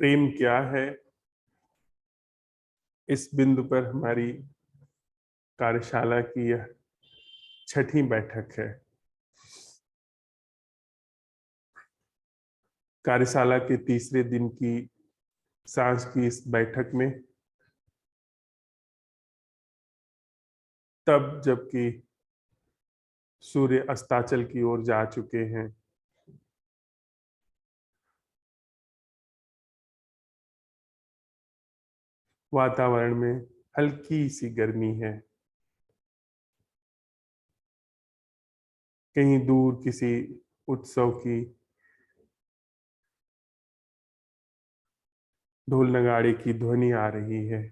प्रेम क्या है, इस बिंदु पर हमारी कार्यशाला की यह छठी बैठक है। कार्यशाला के तीसरे दिन की सांझ की इस बैठक में तब जबकि सूर्य अस्ताचल की ओर जा चुके हैं, वातावरण में हल्की सी गर्मी है। कहीं दूर किसी उत्सव की ढोल नगाड़े की ध्वनि आ रही है।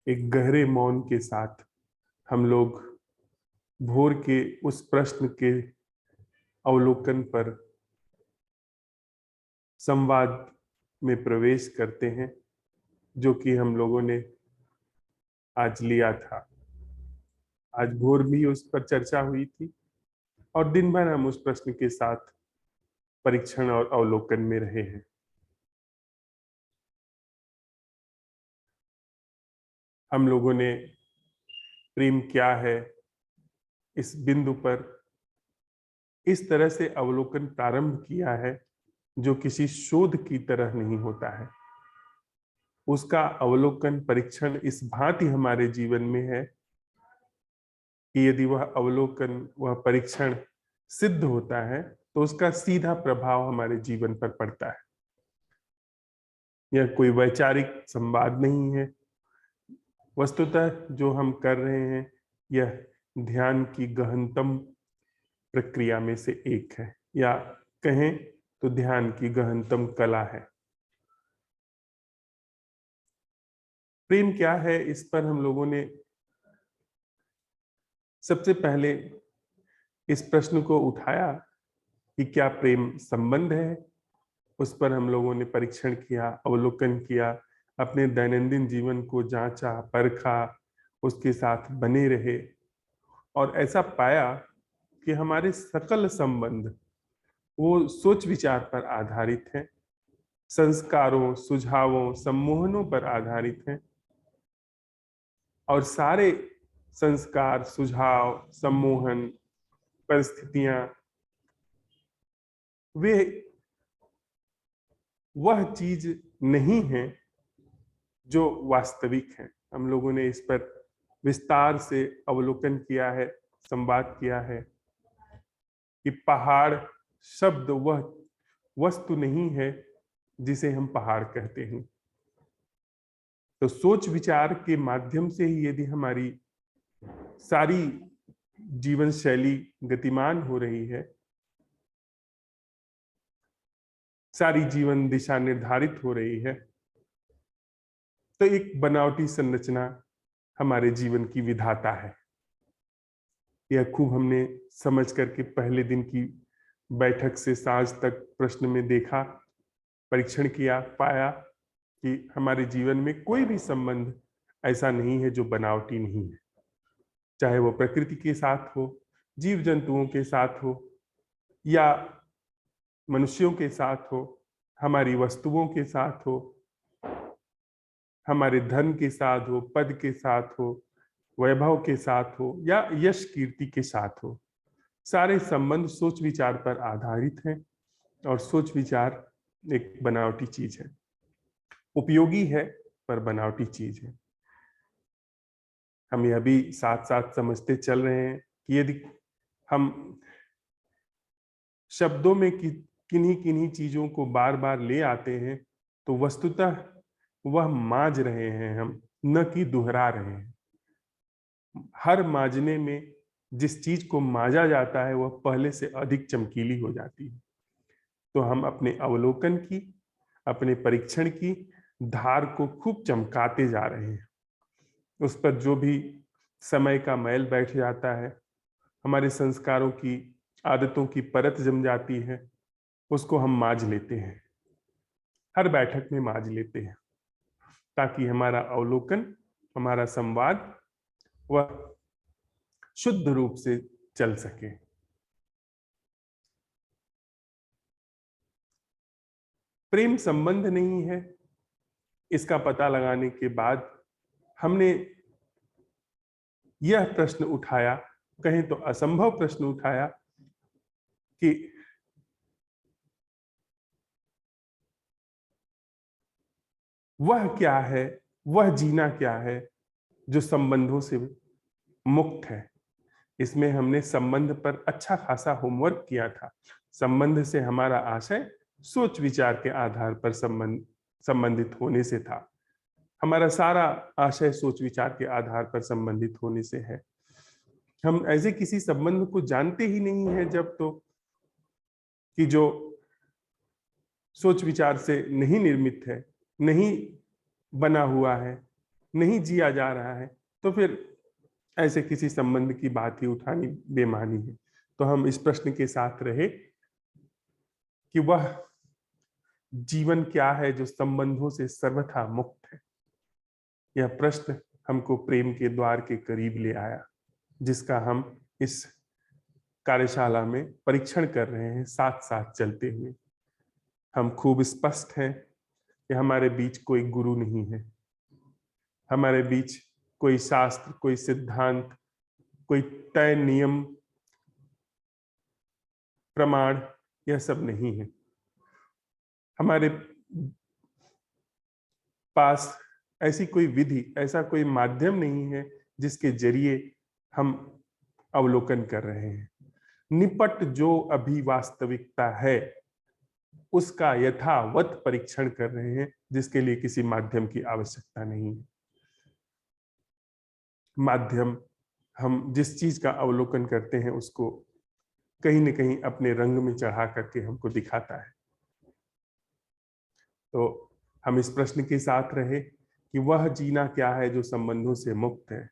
एक गहरे मौन के साथ हम लोग भोर के उस प्रश्न के अवलोकन पर संवाद में प्रवेश करते हैं जो कि हम लोगों ने आज लिया था। आज भोर भी उस पर चर्चा हुई थी और दिन भर हम उस प्रश्न के साथ परीक्षण और अवलोकन में रहे हैं। हम लोगों ने प्रेम क्या है इस बिंदु पर इस तरह से अवलोकन प्रारंभ किया है जो किसी शोध की तरह नहीं होता है। उसका अवलोकन परीक्षण इस भांति हमारे जीवन में है कि यदि वह अवलोकन वह परीक्षण सिद्ध होता है तो उसका सीधा प्रभाव हमारे जीवन पर पड़ता है। यह कोई वैचारिक संवाद नहीं है। वस्तुतः जो हम कर रहे हैं यह ध्यान की गहनतम प्रक्रिया में से एक है, या कहें तो ध्यान की गहनतम कला है। प्रेम क्या है, इस पर हम लोगों ने सबसे पहले इस प्रश्न को उठाया कि क्या प्रेम संबंध है। उस पर हम लोगों ने परीक्षण किया, अवलोकन किया, अपने दैनंदिन जीवन को जांचा, परखा, उसके साथ बने रहे और ऐसा पाया कि हमारे सकल संबंध वो सोच विचार पर आधारित हैं, संस्कारों, सुझावों, सम्मोहनों पर आधारित हैं और सारे संस्कार, सुझाव, सम्मोहन, परिस्थितियां वे वह चीज नहीं है जो वास्तविक है। हम लोगों ने इस पर विस्तार से अवलोकन किया है, संवाद किया है कि पहाड़ शब्द वह वस्तु नहीं है जिसे हम पहाड़ कहते हैं। तो सोच विचार के माध्यम से ही यदि हमारी सारी जीवन शैली गतिमान हो रही है, सारी जीवन दिशा निर्धारित हो रही है, तो एक बनावटी संरचना हमारे जीवन की विधाता है। यह खूब हमने समझ करके पहले दिन की बैठक से सांझ तक प्रश्न में देखा, परीक्षण किया, पाया कि हमारे जीवन में कोई भी संबंध ऐसा नहीं है जो बनावटी नहीं है। चाहे वो प्रकृति के साथ हो, जीव जंतुओं के साथ हो, या मनुष्यों के साथ हो, हमारी वस्तुओं के साथ हो, हमारे धन के साथ हो, पद के साथ हो, वैभव के साथ हो, या यश कीर्ति के साथ हो। सारे संबंध सोच विचार पर आधारित हैं और सोच विचार एक बनावटी चीज है, उपयोगी है पर बनावटी चीज है। हम यह भी साथ साथ समझते चल रहे हैं कि यदि हम शब्दों में किन्हीं किन्हीं चीजों को बार बार ले आते हैं तो वस्तुतः वह मांझ रहे हैं हम, न कि दोहरा रहे हैं। हर मांझने में जिस चीज को मांझा जाता है वह पहले से अधिक चमकीली हो जाती है। तो हम अपने अवलोकन की, अपने परीक्षण की धार को खूब चमकाते जा रहे हैं। उस पर जो भी समय का मैल बैठ जाता है, हमारे संस्कारों की, आदतों की परत जम जाती है, उसको हम मांझ लेते हैं, हर बैठक में मांझ लेते हैं, ताकि हमारा अवलोकन, हमारा संवाद वह शुद्ध रूप से चल सके। प्रेम संबंध नहीं है, इसका पता लगाने के बाद हमने यह प्रश्न उठाया, कहें तो असंभव प्रश्न उठाया, कि वह क्या है, वह जीना क्या है जो संबंधों से मुक्त है। इसमें हमने संबंध पर अच्छा खासा होमवर्क किया था। संबंध से हमारा आशय सोच विचार के आधार पर संबंधित होने से था। हमारा सारा आशय सोच विचार के आधार पर संबंधित होने से है। हम ऐसे किसी संबंध को जानते ही नहीं है जब तो, कि जो सोच विचार से नहीं निर्मित है, नहीं बना हुआ है, नहीं जिया जा रहा है, तो फिर ऐसे किसी संबंध की बात ही उठानी बेमानी है। तो हम इस प्रश्न के साथ रहे कि वह जीवन क्या है जो संबंधों से सर्वथा मुक्त है। यह प्रश्न हमको प्रेम के द्वार के करीब ले आया, जिसका हम इस कार्यशाला में परीक्षण कर रहे हैं साथ साथ चलते हुए। हम खूब स्पष्ट हैं कि हमारे बीच कोई गुरु नहीं है, हमारे बीच कोई शास्त्र, कोई सिद्धांत, कोई तय नियम, प्रमाण, यह सब नहीं है। हमारे पास ऐसी कोई विधि, ऐसा कोई माध्यम नहीं है जिसके जरिए हम अवलोकन कर रहे हैं। निपट जो अभी वास्तविकता है उसका यथावत परीक्षण कर रहे हैं, जिसके लिए किसी माध्यम की आवश्यकता नहीं है। माध्यम हम जिस चीज का अवलोकन करते हैं उसको कहीं न कहीं अपने रंग में चढ़ा करके हमको दिखाता है। तो हम इस प्रश्न के साथ रहे कि वह जीना क्या है जो संबंधों से मुक्त है।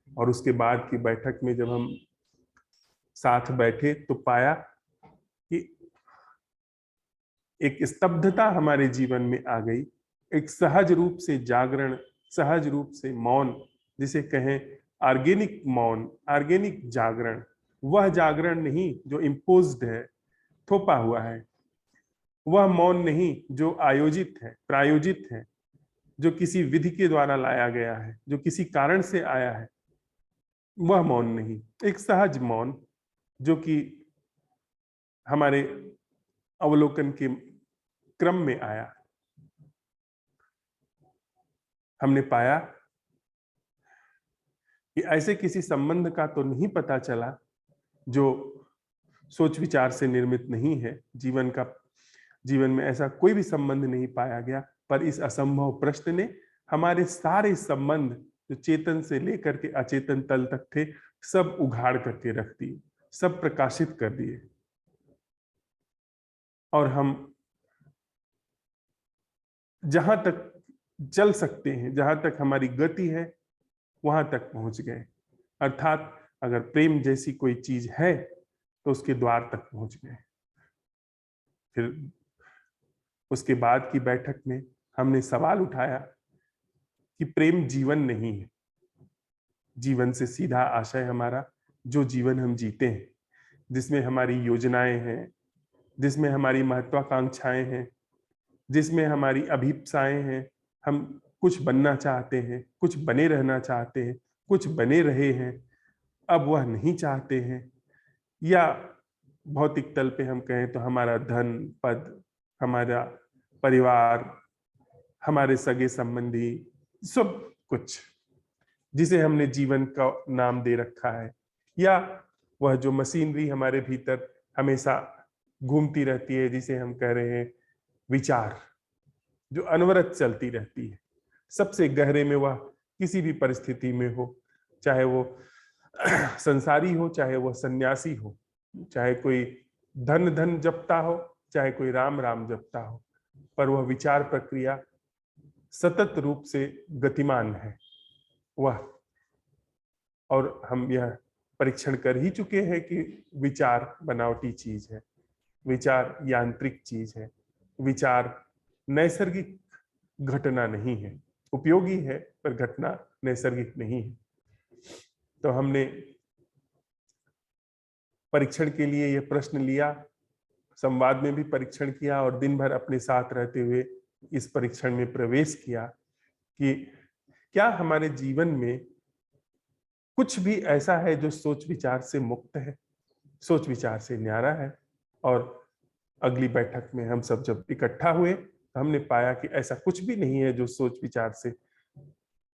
और उसके बाद की बैठक में जब हम साथ बैठे तो पाया कि एक स्तब्धता हमारे जीवन में आ गई, एक सहज रूप से जागरण, सहज रूप से मौन, जिसे कहें ऑर्गेनिक मौन, ऑर्गेनिक जागरण। वह जागरण नहीं जो इम्पोज्ड है, थोपा हुआ है। वह मौन नहीं जो आयोजित है, प्रायोजित है, जो किसी विधि के द्वारा लाया गया है, जो किसी कारण से आया है। वह मौन नहीं, एक सहज मौन जो कि हमारे अवलोकन के क्रम में आया। हमने पाया कि ऐसे किसी संबंध का तो नहीं पता चला जो सोच विचार से निर्मित नहीं है। जीवन में ऐसा कोई भी संबंध नहीं पाया गया, पर इस असंभव प्रश्न ने हमारे सारे संबंध जो चेतन से लेकर के अचेतन तल तक थे, सब उघाड़ करके रख दिए, सब प्रकाशित कर दिए। और हम जहां तक चल सकते हैं, जहां तक हमारी गति है, वहां तक पहुंच गए। अर्थात अगर प्रेम जैसी कोई चीज है तो उसके द्वार तक पहुंच गए। फिर उसके बाद की बैठक में हमने सवाल उठाया कि प्रेम जीवन नहीं है। जीवन से सीधा आशय हमारा जो जीवन हम जीते हैं, जिसमें हमारी योजनाएं हैं, जिसमें हमारी महत्वाकांक्षाएं हैं, जिसमें हमारी अभीप्साएं हैं। हम कुछ बनना चाहते हैं, कुछ बने रहना चाहते हैं, कुछ बने रहे हैं, अब वह नहीं चाहते हैं। या भौतिक तल पे हम कहें तो हमारा धन, पद, हमारा परिवार, हमारे सगे संबंधी, सब कुछ जिसे हमने जीवन का नाम दे रखा है, या वह जो मशीनरी हमारे भीतर हमेशा घूमती रहती है, जिसे हम कह रहे हैं विचार, जो अनवरत चलती रहती है। सबसे गहरे में वह किसी भी परिस्थिति में हो, चाहे वो संसारी हो, चाहे वो सन्यासी हो, चाहे कोई धन धन जपता हो, चाहे कोई राम राम जपता हो, पर वह विचार प्रक्रिया सतत रूप से गतिमान है वह। और हम यह परीक्षण कर ही चुके हैं कि विचार बनावटी चीज है, विचार यांत्रिक चीज है, विचार नैसर्गिक घटना नहीं है। उपयोगी है पर घटना नैसर्गिक नहीं है। तो हमने परीक्षण के लिए यह प्रश्न लिया, संवाद में भी परीक्षण किया और दिन भर अपने साथ रहते हुए इस परीक्षण में प्रवेश किया कि क्या हमारे जीवन में कुछ भी ऐसा है जो सोच विचार से मुक्त है, सोच विचार से न्यारा है। और अगली बैठक में हम सब जब इकट्ठा हुए तो हमने पाया कि ऐसा कुछ भी नहीं है जो सोच विचार से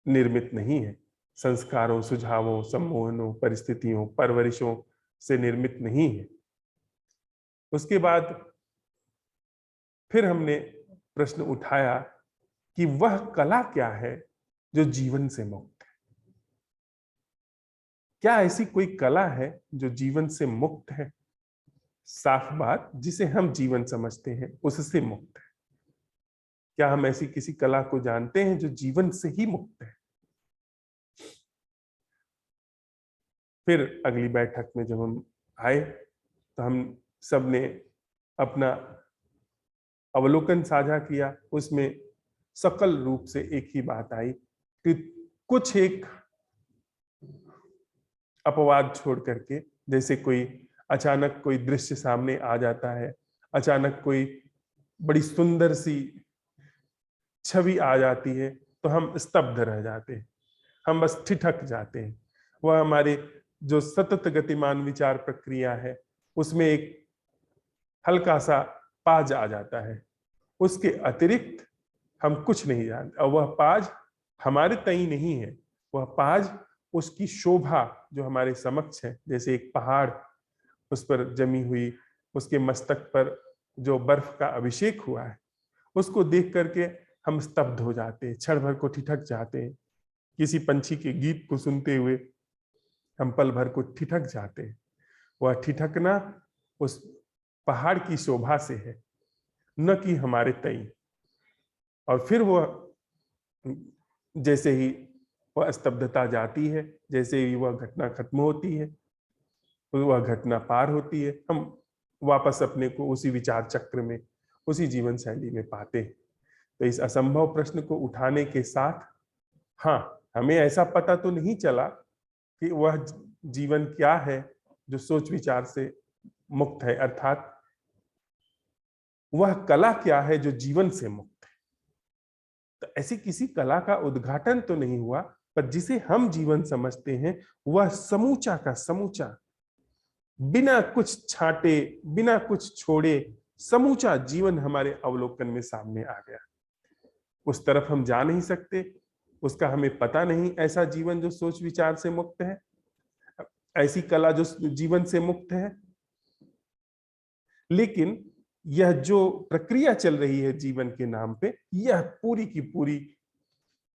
निर्मित नहीं है, संस्कारों, सुझावों, सम्मोहनों, परिस्थितियों, परवरिशों से निर्मित नहीं है। उसके बाद फिर हमने प्रश्न उठाया कि वह कला क्या है जो जीवन से मुक्त है। क्या ऐसी कोई कला है जो जीवन से मुक्त है? साफ बात, जिसे हम जीवन समझते हैं उससे मुक्त है। क्या हम ऐसी किसी कला को जानते हैं जो जीवन से ही मुक्त है? फिर अगली बैठक में जब हम आए तो हम सबने अपना अवलोकन साझा किया। उसमें सकल रूप से एक ही बात आई कि कुछ एक अपवाद छोड़ करके, जैसे कोई अचानक कोई दृश्य सामने आ जाता है, अचानक कोई बड़ी सुंदर सी छवि आ जाती है तो हम स्तब्ध रह जाते हैं, हम बस ठिठक जाते हैं। वह हमारे जो सतत गतिमान विचार प्रक्रिया है उसमें एक हल्का सा पाज आ जाता है। उसके अतिरिक्त हम कुछ नहीं जानते। और वह पाज हमारे तई नहीं है, वह पाज उसकी शोभा जो हमारे समक्ष है, जैसे एक पहाड़ उस पर जमी हुई, उसके मस्तक पर जो बर्फ का अभिषेक हुआ है, उसको देख करके हम स्तब्ध हो जाते हैं, क्षण भर को ठिठक जाते हैं। किसी पंछी के गीत को सुनते हुए हम पल भर को ठिठक जाते हैं। वह ठिठकना उस पहाड़ की शोभा से है, न कि हमारे तई। और फिर वह जैसे ही वह स्तब्धता जाती है, जैसे ही वह घटना खत्म होती है, वह घटना पार होती है, हम वापस अपने को उसी विचार चक्र में, उसी जीवन शैली में पाते हैं। तो इस असंभव प्रश्न को उठाने के साथ, हाँ, हमें ऐसा पता तो नहीं चला कि वह जीवन क्या है जो सोच विचार से मुक्त है, अर्थात वह कला क्या है जो जीवन से मुक्त है। तो ऐसी किसी कला का उद्घाटन तो नहीं हुआ, पर जिसे हम जीवन समझते हैं वह समूचा का समूचा, बिना कुछ छांटे, बिना कुछ छोड़े, समूचा जीवन हमारे अवलोकन में सामने आ गया। उस तरफ हम जा नहीं सकते, उसका हमें पता नहीं। ऐसा जीवन जो सोच विचार से मुक्त है, ऐसी कला जो जीवन से मुक्त है, लेकिन यह जो प्रक्रिया चल रही है जीवन के नाम पे, यह पूरी की पूरी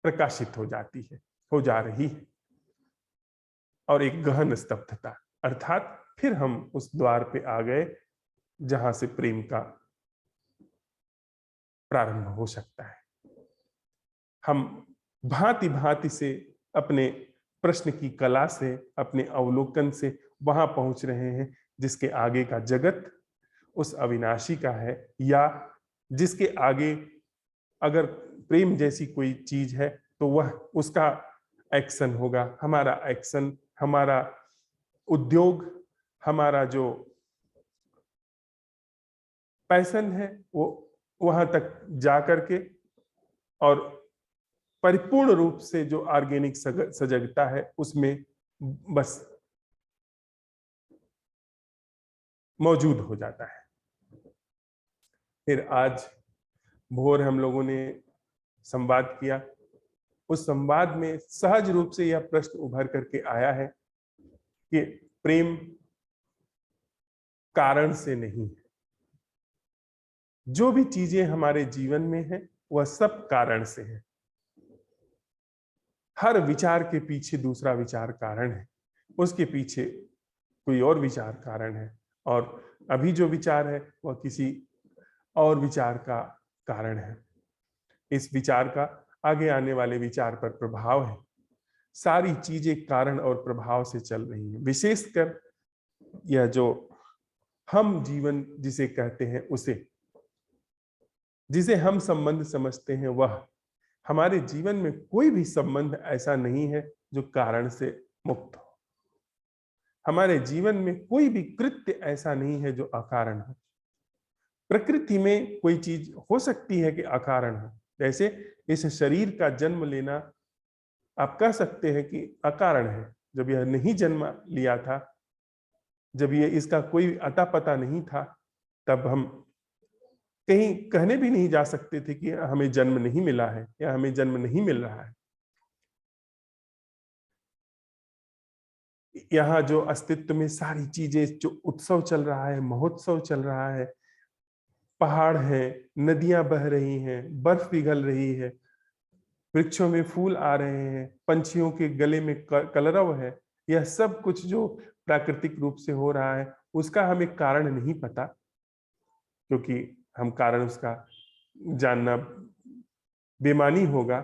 प्रकाशित हो जाती है, हो जा रही है। और एक गहन स्तब्धता, अर्थात फिर हम उस द्वार पे आ गए जहां से प्रेम का प्रारंभ हो सकता है। हम भांति भांति से अपने प्रश्न की कला से, अपने अवलोकन से वहां पहुंच रहे हैं जिसके आगे का जगत उस अविनाशी का है, या जिसके आगे अगर प्रेम जैसी कोई चीज है तो वह उसका एक्शन होगा। हमारा एक्शन, हमारा उद्योग, हमारा जो पैशन है, वो वहां तक जा करके और परिपूर्ण रूप से जो ऑर्गेनिक सजगता है उसमें बस मौजूद हो जाता है। फिर आज भोर हम लोगों ने संवाद किया। उस संवाद में सहज रूप से यह प्रश्न उभर करके आया है कि प्रेम कारण से नहीं है। जो भी चीजें हमारे जीवन में है वह सब कारण से है। हर विचार के पीछे दूसरा विचार कारण है, उसके पीछे कोई और विचार कारण है, और अभी जो विचार है वह किसी और विचार का कारण है। इस विचार का आगे आने वाले विचार पर प्रभाव है। सारी चीजें कारण और प्रभाव से चल रही हैं। विशेषकर यह जो हम जीवन जिसे कहते हैं, उसे, जिसे हम संबंध समझते हैं, वह हमारे जीवन में कोई भी संबंध ऐसा नहीं है जो कारण से मुक्त हो। हमारे जीवन में कोई भी कृत्य ऐसा नहीं है जो अकारण हो। प्रकृति में कोई चीज हो सकती है कि अकारण हो, जैसे इस शरीर का जन्म लेना आप कह सकते हैं कि अकारण है। जब यह नहीं जन्म लिया था, जब ये इसका कोई अता पता नहीं था, तब हम कहीं कहने भी नहीं जा सकते थे कि हमें जन्म नहीं मिला है या हमें जन्म नहीं मिल रहा है। यहाँ जो अस्तित्व में सारी चीजें, जो उत्सव चल रहा है, महोत्सव चल रहा है, पहाड़ है, नदियां बह रही हैं, बर्फ पिघल रही है, वृक्षों में फूल आ रहे हैं, पंछियों के गले में कलरव है, यह सब कुछ जो प्राकृतिक रूप से हो रहा है उसका हमें कारण नहीं पता, क्योंकि हम कारण उसका जानना बेमानी होगा,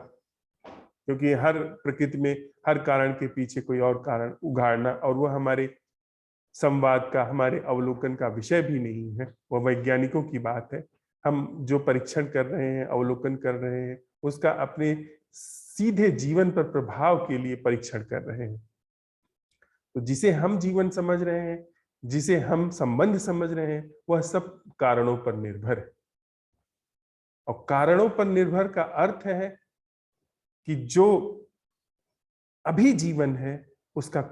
क्योंकि हर प्रकृति में हर कारण के पीछे कोई और कारण उघाड़ना, और वह हमारे संवाद का, हमारे अवलोकन का विषय भी नहीं है, वह वैज्ञानिकों की बात है। हम जो परीक्षण कर रहे हैं, अवलोकन कर रहे हैं, उसका अपने सीधे जीवन पर प्रभाव के लिए परीक्षण कर रहे हैं। तो जिसे हम जीवन समझ रहे हैं, जिसे हम संबंध समझ रहे हैं, वह सब कारणों पर निर्भर है। और कारणों पर निर्भर का अर्थ है कि जो अभी जीवन है उसका,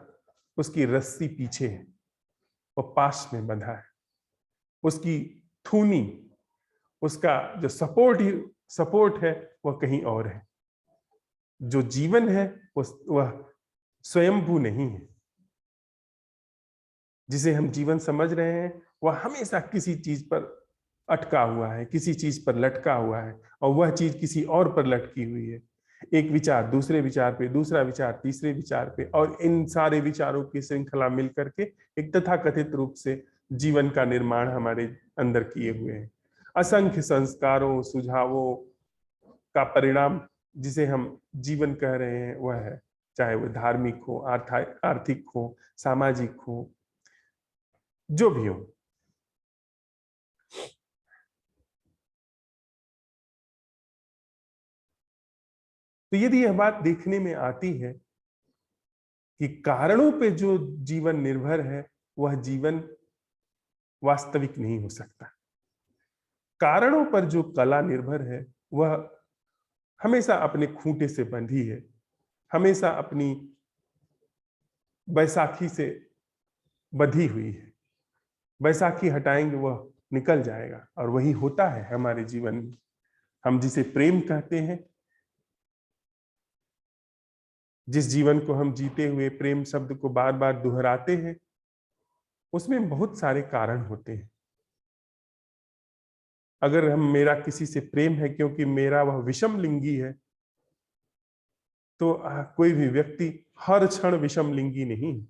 उसकी रस्सी पीछे है, वह पास में बंधा है, उसकी थूनी, उसका जो सपोर्ट है वह कहीं और है। जो जीवन है वह स्वयंभू नहीं है। जिसे हम जीवन समझ रहे हैं वह हमेशा किसी चीज पर अटका हुआ है, किसी चीज पर लटका हुआ है, और वह चीज किसी और पर लटकी हुई है। एक विचार दूसरे विचार पे, दूसरा विचार तीसरे विचार पे, और इन सारे विचारों की श्रृंखला मिलकर के एक तथाकथित रूप से जीवन का निर्माण हमारे अंदर किए हुए हैं। असंख्य संस्कारों, सुझावों का परिणाम जिसे हम जीवन कह रहे हैं वह है, चाहे वह धार्मिक हो, आर्थिक हो, सामाजिक हो, जो भी हो। तो यदि यह बात देखने में आती है कि कारणों पे जो जीवन निर्भर है वह जीवन वास्तविक नहीं हो सकता। कारणों पर जो कला निर्भर है वह हमेशा अपने खूंटे से बंधी है, हमेशा अपनी बैसाखी से बंधी हुई है। बैसाखी हटाएंगे वह निकल जाएगा, और वही होता है हमारे जीवन में। हम जिसे प्रेम कहते हैं, जिस जीवन को हम जीते हुए प्रेम शब्द को बार बार दोहराते हैं, उसमें बहुत सारे कारण होते हैं। अगर हम, मेरा किसी से प्रेम है क्योंकि मेरा वह विषम लिंगी है, तो कोई भी व्यक्ति हर क्षण विषम लिंगी नहीं।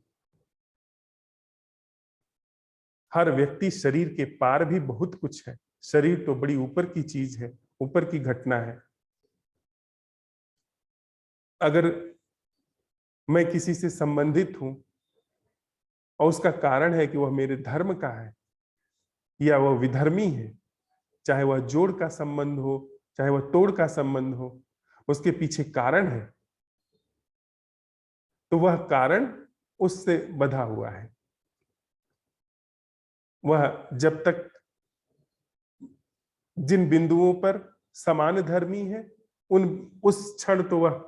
हर व्यक्ति शरीर के पार भी बहुत कुछ है। शरीर तो बड़ी ऊपर की चीज है, ऊपर की घटना है। अगर मैं किसी से संबंधित हूं और उसका कारण है कि वह मेरे धर्म का है या वह विधर्मी है, चाहे वह जोड़ का संबंध हो, चाहे वह तोड़ का संबंध हो, उसके पीछे कारण है, तो वह कारण उससे बंधा हुआ है। वह जब तक जिन बिंदुओं पर समान धर्मी है, उस क्षण तो वह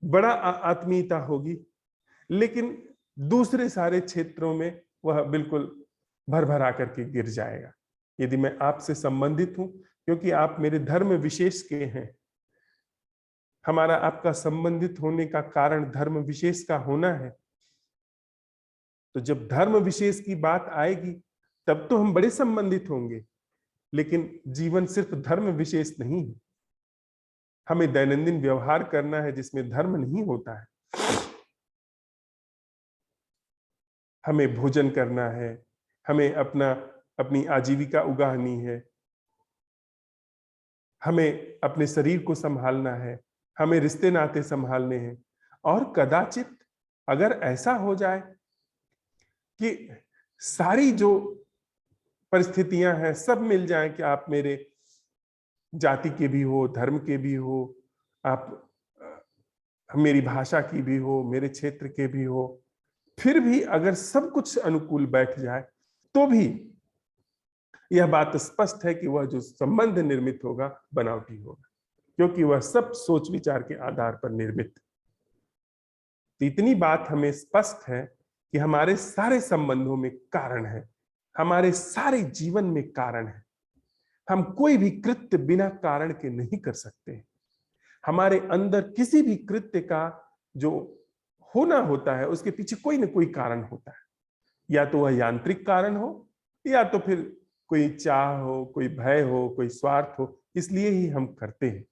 बड़ा आत्मीयता होगी, लेकिन दूसरे सारे क्षेत्रों में वह बिल्कुल भर भरा करके गिर जाएगा। यदि मैं आपसे संबंधित हूं क्योंकि आप मेरे धर्म विशेष के हैं, हमारा आपका संबंधित होने का कारण धर्म विशेष का होना है, तो जब धर्म विशेष की बात आएगी तब तो हम बड़े संबंधित होंगे। लेकिन जीवन सिर्फ धर्म विशेष नहीं है। हमें दैनंदिन व्यवहार करना है जिसमें धर्म नहीं होता है। हमें भोजन करना है, हमें अपनी आजीविका उगाहनी है, हमें अपने शरीर को संभालना है, हमें रिश्ते नाते संभालने हैं। और कदाचित अगर ऐसा हो जाए कि सारी जो परिस्थितियां हैं सब मिल जाए कि आप मेरे जाति के भी हो, धर्म के भी हो, आप मेरी भाषा की भी हो, मेरे क्षेत्र के भी हो, फिर भी अगर सब कुछ अनुकूल बैठ जाए तो भी यह बात स्पष्ट है कि वह जो संबंध निर्मित होगा बनावटी होगा, क्योंकि वह सब सोच विचार के आधार पर निर्मित। तो इतनी बात हमें स्पष्ट है कि हमारे सारे संबंधों में कारण है, हमारे सारे जीवन में कारण है। हम कोई भी कृत्य बिना कारण के नहीं कर सकते। हमारे अंदर किसी भी कृत्य का जो होना होता है उसके पीछे कोई ना कोई कारण होता है, या तो वह यांत्रिक कारण हो, या तो फिर कोई चाह हो, कोई भय हो, कोई स्वार्थ हो, इसलिए ही हम करते हैं।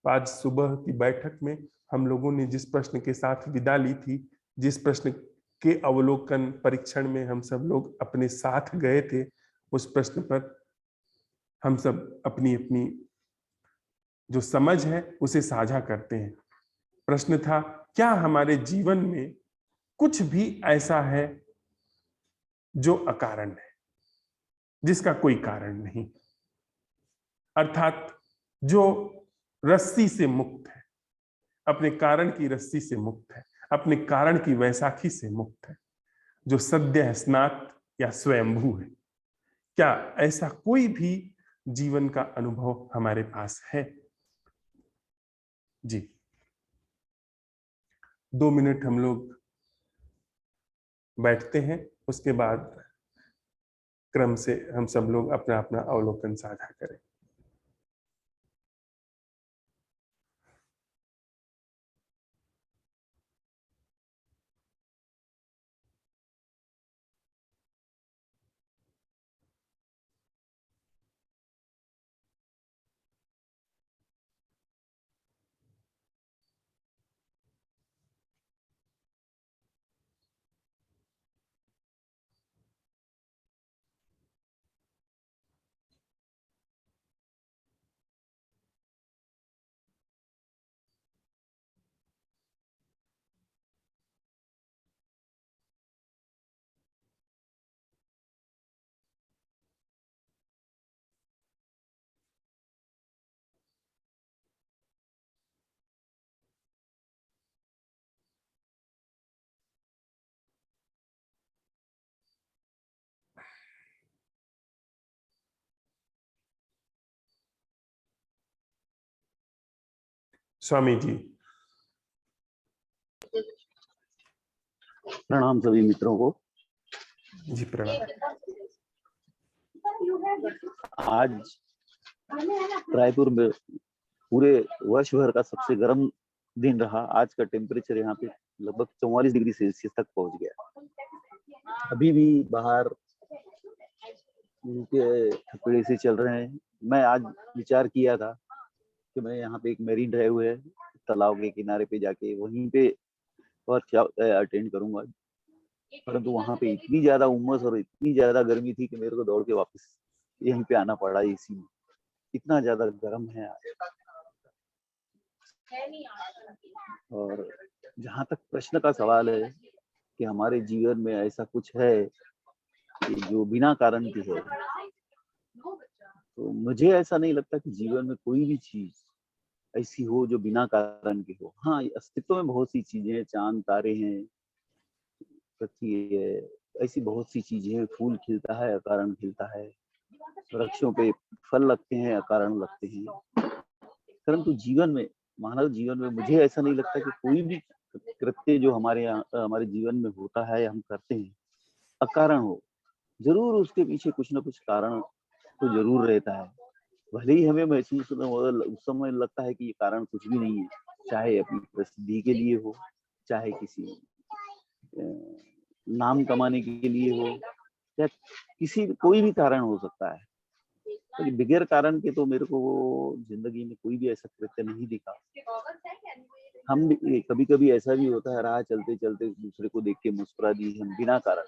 आज सुबह की बैठक में हम लोगों ने जिस प्रश्न के साथ विदा ली थी, जिस प्रश्न के अवलोकन परीक्षण में हम सब लोग अपने साथ गए थे, उस प्रश्न पर हम सब अपनी अपनी जो समझ है उसे साझा करते हैं। प्रश्न था, क्या हमारे जीवन में कुछ भी ऐसा है जो अकारण है, जिसका कोई कारण नहीं, अर्थात जो रस्सी से मुक्त है, अपने कारण की रस्सी से मुक्त है, अपने कारण की वैसाखी से मुक्त है, जो सद्य स्नात या स्वयंभू है? क्या ऐसा कोई भी जीवन का अनुभव हमारे पास है? जी, 2 मिनट हम लोग बैठते हैं, उसके बाद क्रम से हम सब लोग अपना अपना अवलोकन साझा करें। स्वामी जी। प्रणाम सभी मित्रों को। जी प्रणाम। आज रायपुर में पूरे वर्ष भर का सबसे गर्म दिन रहा। आज का टेम्परेचर यहाँ पे लगभग 44 डिग्री सेल्सियस तक पहुंच गया। अभी भी बाहर उनके थपेड़े से चल रहे हैं। मैं आज विचार किया था कि मैं यहाँ पे एक मेरीन ड्राइव है, तालाब के किनारे पे जाके वहीं पे वर्कशॉप अटेंड करूंगा, परंतु वहां पे इतनी ज्यादा उमस और इतनी ज्यादा गर्मी थी कि मेरे को दौड़ के वापस यहीं पे आना पड़ा इसी में। इतना ज्यादा गर्म है आज। और जहां तक प्रश्न का सवाल है कि हमारे जीवन में ऐसा कुछ है कि जो बिना कारण की है, तो मुझे ऐसा नहीं लगता कि जीवन में कोई भी चीज ऐसी हो जो बिना कारण की हो। हाँ, अस्तित्व में बहुत सी चीजें हैं, चांद तारे हैं, पृथ्वी है, ऐसी बहुत सी चीजें हैं। फूल खिलता है, अकारण खिलता है, वृक्षों पे फल लगते हैं, अकारण लगते हैं। परंतु जीवन में, मानव जीवन में मुझे ऐसा नहीं लगता कि कोई भी कृत्य जो हमारे जीवन में होता है या हम करते हैं अकारण हो। जरूर उसके पीछे कुछ ना कुछ कारण तो जरूर रहता है। भले ही हमें महसूस उस समय लगता है कि ये कारण कुछ भी नहीं है, चाहे अपनी प्रसिद्धि के लिए हो, चाहे किसी नाम कमाने के लिए हो, या किसी कोई भी कारण हो सकता है। तो बगैर कारण के तो मेरे को वो जिंदगी में कोई भी ऐसा कृत्य नहीं दिखा। हम कभी कभी ऐसा भी होता है, राह चलते चलते दूसरे को देख के मुस्कुरा दी हम बिना कारण,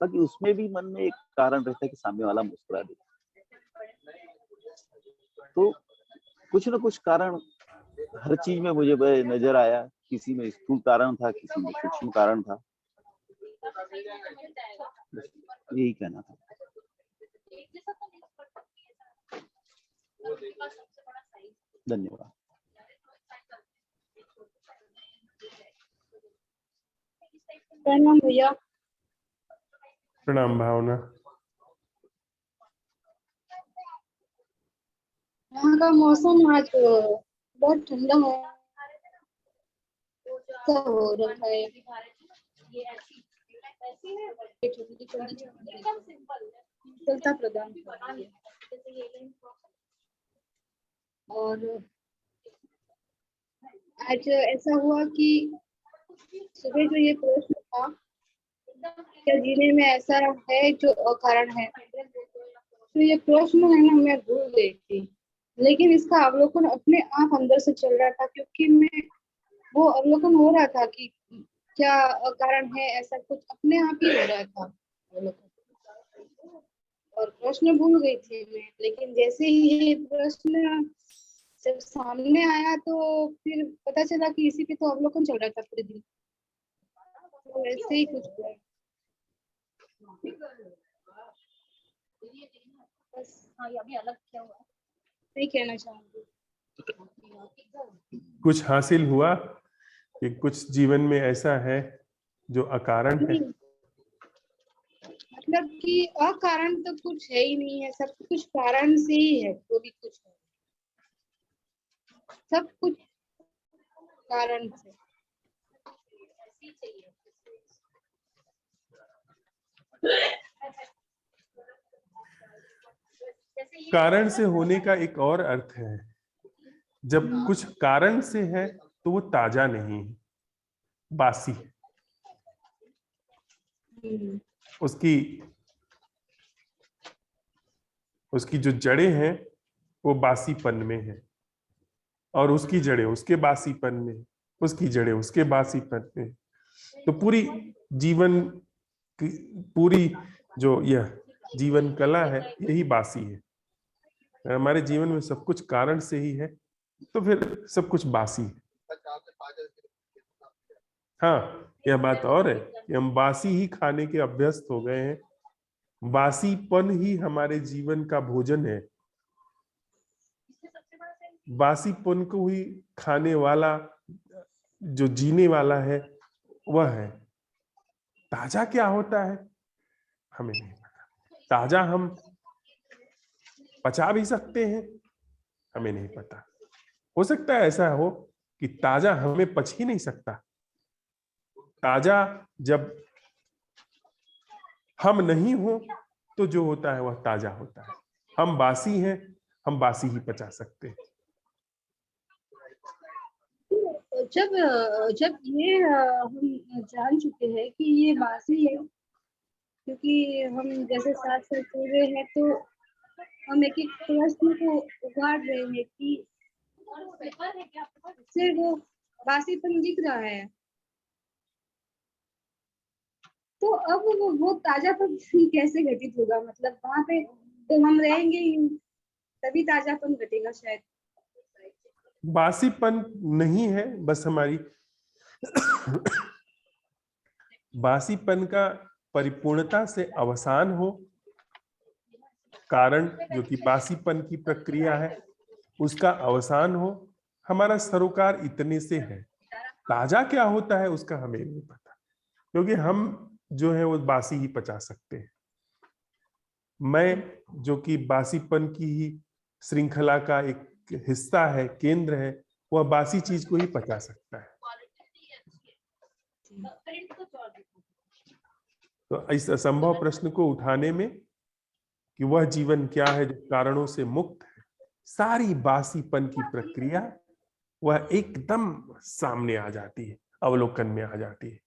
ताकि उसमें भी मन में एक कारण रहता है कि सामने वाला मुस्कुरा दे। तो कुछ ना कुछ कारण हर चीज में मुझे नजर आया। किसी में स्थूल कारण था, किसी में सूक्ष्म कारण था। यही कहना था। धन्यवाद। प्रणाम भैया। प्रणाम भावना। यहाँ का मौसम आज बहुत ठंडा है, क्या हो रहा है? शीतलता प्रदान कर रही है। और आज ऐसा हुआ कि सुबह जो ये प्रश्न था, क्या जीने में ऐसा है जो अकारण है, तो ये प्रश्न है ना, मैं भूल गई थी, लेकिन इसका अवलोकन अपने आप अंदर से चल रहा था, क्योंकि मैं वो अवलोकन हो रहा था कि क्या कारण है, ऐसा कुछ अपने आप ही हो रहा था अवलोकन। और प्रश्न भूल गई थी मैं, लेकिन जैसे ही ये प्रश्न जब सामने आया तो फिर पता चला कि इसी पे तो अवलोकन चल रहा था पूरे दिन, तो ऐसे ही कुछ हुआ। बस अभी अलग क्या हुआ नहीं कहना चाहूंगी। कुछ हासिल हुआ कि कुछ जीवन में ऐसा है जो अकारण है। मतलब कि अकारण तो कुछ है ही नहीं है, सब कुछ कारण से ही है, जो भी कुछ है सब कुछ कारण से। कारण से होने का एक और अर्थ है, जब कुछ कारण से है तो वो ताजा नहीं है, बासी है। उसकी जो जड़ें हैं वो बासीपन में है, और उसकी जड़ें उसके बासीपन में, उसकी जड़ें उसके बासीपन में। तो पूरी जीवन की पूरी जो यह जीवन कला है यही बासी है। हमारे जीवन में सब कुछ कारण से ही है, तो फिर सब कुछ बासी है। हाँ, यह बात और है कि हम बासी ही खाने के अभ्यस्त हो गए हैं। बासीपन ही हमारे जीवन का भोजन है। बासीपन को ही खाने वाला जो जीने वाला है वह है। ताजा क्या होता है हमें नहीं पता। ताजा हम पचा भी सकते हैं, हमें नहीं पता। हो सकता है ऐसा हो कि ताजा हमें पच ही नहीं सकता। ताजा जब हम नहीं हो तो जो होता है वह ताजा होता है। हम बासी हैं, हम बासी ही पचा सकते हैं। जब जब ये हम जान चुके हैं कि ये बासी है, क्योंकि हम जैसे साथ साथ पूरे हैं, तो हम एक एक प्रश्न को उगाड़ रहे हैं कि सिर्फ वो बासीपन दिख रहा है, तो अब वो ताजापन कैसे घटित होगा? मतलब वहां पे तो हम रहेंगे ही, तभी ताजापन घटेगा शायद। बासीपन नहीं है, बस हमारी बासीपन का परिपूर्णता से अवसान हो। कारण जो कि बासीपन की प्रक्रिया है उसका अवसान हो। हमारा सरोकार इतने से है। ताजा क्या होता है उसका हमें नहीं पता, क्योंकि हम जो है वो बासी ही पचा सकते हैं। मैं जो कि बासीपन की ही श्रृंखला का एक हिस्सा है, केंद्र है, वह बासी चीज को ही पचा सकता है। तो इस असंभव प्रश्न को उठाने में कि वह जीवन क्या है जो कारणों से मुक्त है, सारी बासीपन की प्रक्रिया वह एकदम सामने आ जाती है, अवलोकन में आ जाती है।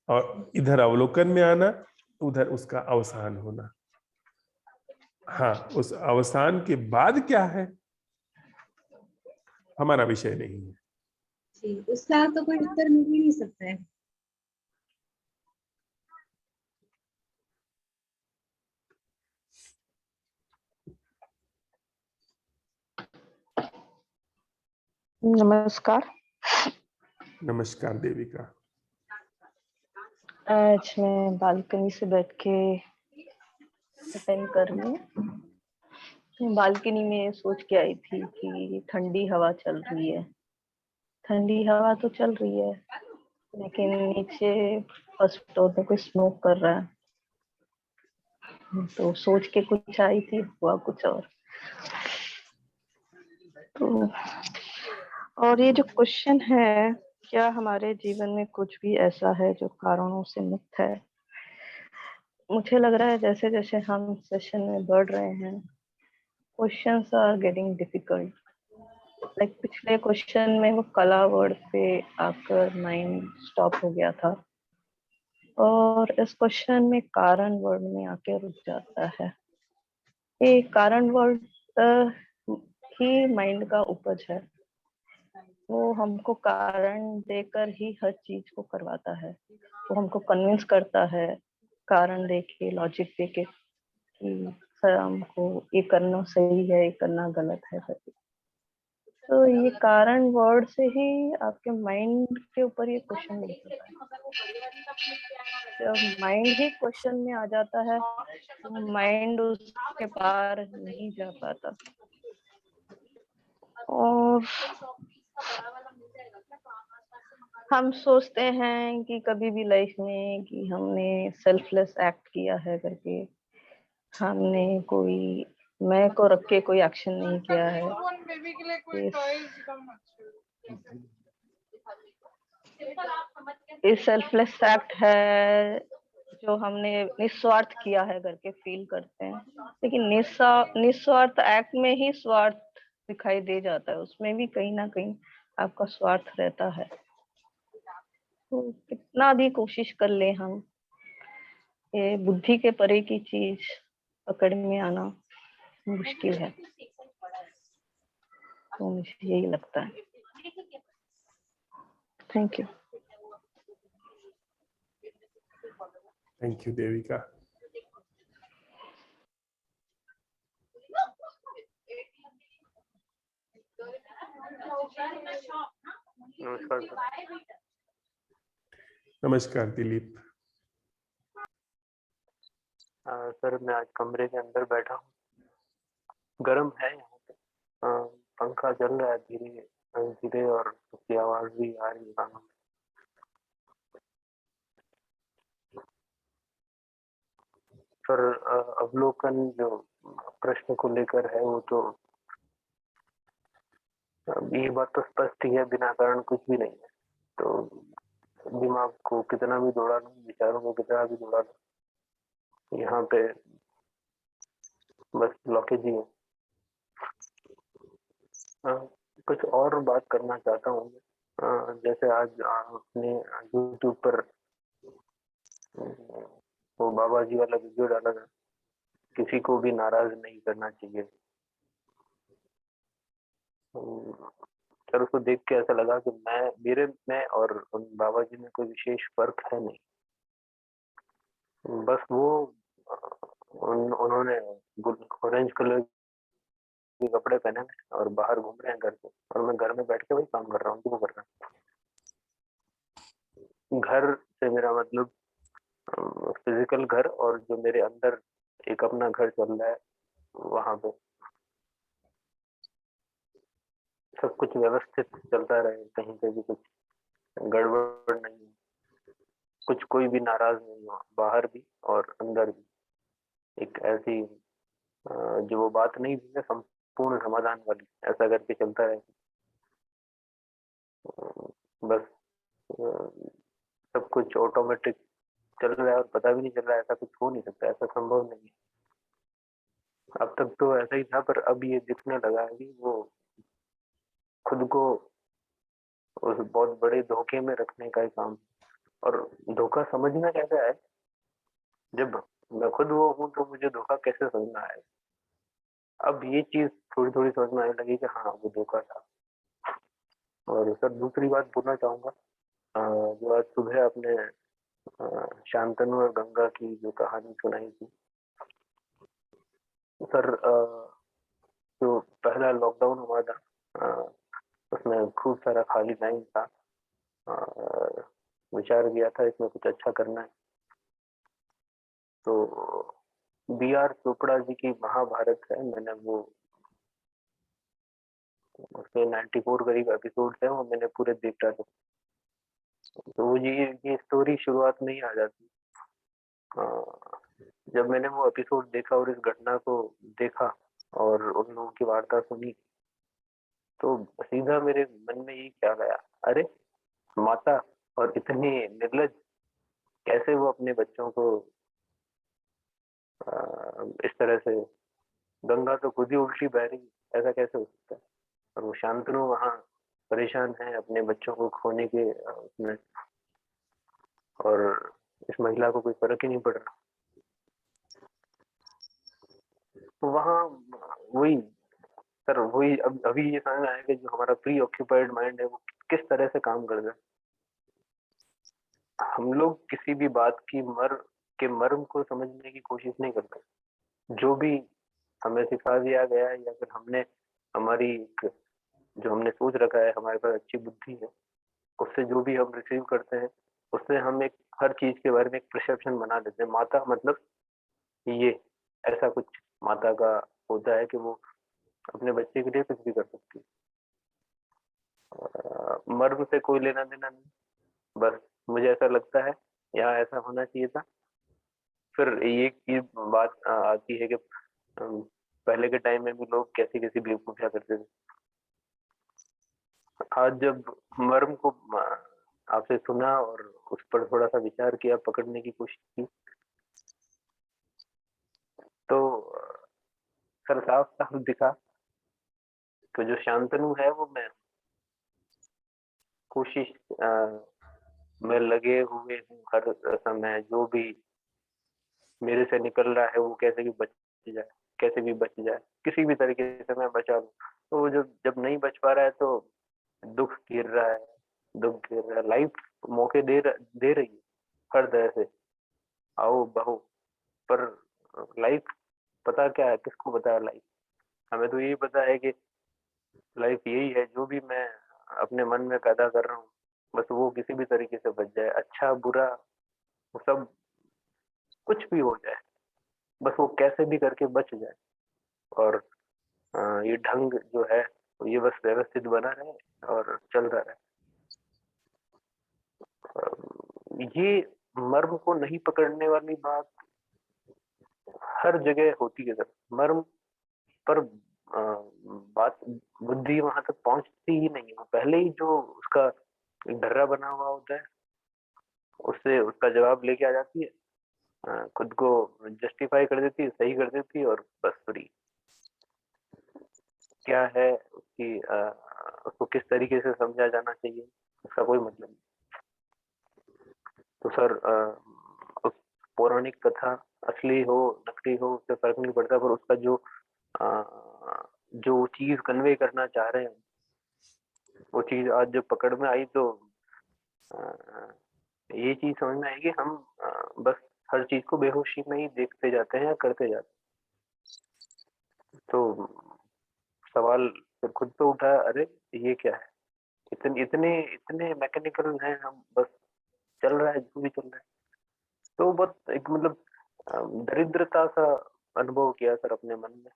और इधर अवलोकन में आना, उधर उसका अवसान होना। हाँ, उस अवसान के बाद क्या है हमारा विषय नहीं है। जी, उसका तो कोई उत्तर मिल ही नहीं सकता है। नमस्कार। नमस्कार देविका। आज मैं बालकनी से बैठ के अटेंड कर रही हूँ। बालकनी में सोच के आई थी कि ठंडी हवा चल रही है, ठंडी हवा तो चल रही है, लेकिन नीचे फर्स्ट फ्लोर पे कोई स्मोक कर रहा है। तो सोच के कुछ आई थी, हुआ कुछ और। तो और ये जो क्वेश्चन है, क्या हमारे जीवन में कुछ भी ऐसा है जो कारणों से मुक्त है? मुझे लग रहा है जैसे जैसे हम सेशन में बढ़ रहे हैं, questions are getting difficult. Like पिछले क्वेश्चन में वो कला वर्ड पे आकर माइंड स्टॉप हो गया था, और इस क्वेश्चन में कारण वर्ड में आके रुक जाता है। ये कारण वर्ड ही माइंड का उपज है, वो हमको कारण देकर ही हर चीज को करवाता है। वो हमको कन्विंस करता है कारण देके, लॉजिक देके कि सर हमको ये करना सही है, ये करना गलत है करके। तो ये कारण वर्ड से ही आपके माइंड के ऊपर ये क्वेश्चन मिल जाता है। जब माइंड ही क्वेश्चन में आ जाता है तो माइंड उसके पार नहीं जा पाता। और हम सोचते हैं कि कभी भी लाइफ में कि हमने सेल्फलेस एक्ट किया है करके, हमने कोई मैं को रख के कोई एक्शन नहीं किया है। ये सेल्फलेस एक्ट है जो हमने निस्वार्थ किया है करके फील करते हैं, लेकिन निस्वार्थ एक्ट में ही स्वार्थ दिखाई दे जाता है, उसमें भी कहीं ना कहीं आपका स्वार्थ रहता है। तो कितना भी कोशिश कर ले हम, ये बुद्धि के परे की चीज पकड़ में आना मुश्किल है। तो मुझे यही लगता है। Thank you. Thank you Devika. नमस्कार सर। नमस्कार दिलीप। सर मैं आज कमरे के अंदर बैठा हूँ, गर्म है यहाँ पे। पंखा चल रहा है धीरे धीरे और उसकी आवाज भी आ रही है कानों में। सर अवलोकन जो प्रश्न को लेकर है वो तो ये बात तो स्पष्ट ही है, बिना कारण कुछ भी नहीं है। तो दिमाग को कितना भी दौड़ा लो, विचारों को कितना भी दौड़ा लो, यहाँ पे बस ब्लॉकेज ही है। कुछ और बात करना चाहता हूँ। जैसे आज आपने यूट्यूब पर वो बाबा जी वाला वीडियो डाला था, किसी को भी नाराज नहीं करना चाहिए। सर उसको देख के ऐसा लगा कि मेरे में और उन बाबा जी में कोई विशेष फर्क है नहीं। बस वो उन्होंने ऑरेंज कलर के कपड़े पहने हैं और बाहर घूम रहे हैं घर से, और मैं घर में बैठ के वही काम कर रहा हूँ। क्यों कर रहा हूँ? घर से मेरा मतलब फिजिकल घर, और जो मेरे अंदर एक अपना घर चल रहा है, वहां पे सब कुछ व्यवस्थित चलता रहे, कहीं पे भी कुछ गड़बड़ नहीं, कुछ कोई भी नाराज नहीं हो, बाहर भी और अंदर भी। एक ऐसी जो वो बात नहीं थी ना संपूर्ण समाधान वाली, ऐसा करके चलता रहे। बस सब कुछ ऑटोमेटिक चल रहा है और पता भी नहीं चल रहा है। ऐसा कुछ हो नहीं सकता, ऐसा संभव नहीं है। अब तक तो ऐसा ही था, पर अब ये दिखने लगा है कि वो खुद को उस बहुत बड़े धोखे में रखने का ही काम। और धोखा समझना कैसा है, जब मैं खुद वो हूँ तो मुझे धोखा कैसे समझना है। अब ये चीज थोड़ी थोड़ी समझ में आने लगी कि हाँ वो धोखा था। और सर दूसरी बात बोलना चाहूंगा, जो आज सुबह आपने शांतनु और गंगा की जो कहानी सुनाई थी, सर जो पहला लॉकडाउन हुआ था उसमें खूब सारा खाली टाइम था। विचार किया था इसमें कुछ अच्छा करना है, तो B.R. चोपड़ा जी की महाभारत है, मैंने वो उसके 94 करीब एपिसोड है, वो मैंने पूरे देख डाले। तो वो ये स्टोरी शुरुआत में ही आ जाती। जब मैंने वो एपिसोड देखा और इस घटना को देखा और उन लोगों की वार्ता सुनी, तो सीधा मेरे मन में ये ख्याल आया, अरे माता और इतनी निर्लज, कैसे वो अपने बच्चों को इस तरह से, गंगा तो खुद ही उल्टी बह रही, ऐसा कैसे हो सकता है? और वो शांतनु वहां परेशान है अपने बच्चों को खोने के उसमें, और इस महिला को कोई फर्क ही नहीं पड़ रहा। तो वहाँ वही सर, वही अभी ये समझ में आया कि जो हमारा प्री ऑक्यूपाइड माइंड है वो किस तरह से काम कर रहा है। हम लोग किसी भी बात की मर्म को समझने की कोशिश नहीं करते। जो भी हमें सिखा दिया गया है या फिर हमने हमारी जो हमने सोच रखा है, हमारे पास अच्छी बुद्धि है, उससे जो भी हम रिसीव करते हैं, उससे हम एक हर चीज के बारे में एक परसेप्शन बना लेते हैं। माता मतलब ये ऐसा कुछ माता का होता है कि वो अपने बच्चे के लिए कुछ भी कर सकती है। मर्म से कोई लेना देना नहीं, बस मुझे ऐसा लगता है यहाँ ऐसा होना चाहिए था। फिर ये बात आती है कि पहले के टाइम में भी लोग कैसी कैसी बेवकूफियां करते थे। आज जब मर्म को आपसे सुना और उस पर थोड़ा सा विचार किया, पकड़ने की कोशिश की, तो सर साफ साफ दिखा तो जो शांतनु है वो मैं कोशिश में लगे हुए हूँ हर समय। जो भी मेरे से निकल रहा है वो कैसे भी बच जाए, कैसे भी बच जाए, किसी भी तरीके से मैं बचा लूं। तो वो जब नहीं बच पा रहा है तो दुख गिर रहा है, दुख गिर रहा है। लाइफ मौके दे रही है हर तरह से, आओ बहो, पर लाइफ पता क्या है, किसको पता है लाइफ? हमें तो यही पता है कि लाइफ यही है, जो भी मैं अपने मन में पैदा कर रहा हूँ बस वो किसी भी तरीके से बच जाए, अच्छा बुरा वो सब कुछ भी हो जाए, बस वो कैसे भी करके बच जाए। और ये ढंग जो है ये बस व्यवस्थित बना रहे और चल रहा है। ये मर्म को नहीं पकड़ने वाली बात हर जगह होती है सर। मर्म पर बात बुद्धि वहां तक पहुंचती ही नहीं है। वो पहले ही जो उसका डर्रा बना हुआ होता है उससे उसका जवाब लेके आ जाती है, खुद को जस्टिफाई कर देती है, सही कर देती है और बस फ्री। क्या है उसकी उसको किस तरीके से समझा जाना चाहिए उसका कोई मतलब नहीं। तो सर उस पौराणिक कथा असली हो नकली हो उससे फर्क नहीं पड़ता, पर उसका जो चीज कन्वे करना चाह रहे हैं वो चीज आज जब पकड़ में आई तो ये चीज समझ में आई कि हम बस हर चीज को बेहोशी में ही देखते जाते हैं या करते जाते हैं। तो सवाल फिर खुद पे उठा, अरे ये क्या है, इतने इतने इतने मैकेनिकल हैं हम, बस चल रहा है जो भी चल रहा है। तो बहुत एक मतलब दरिद्रता सा अनुभव किया सर अपने मन में।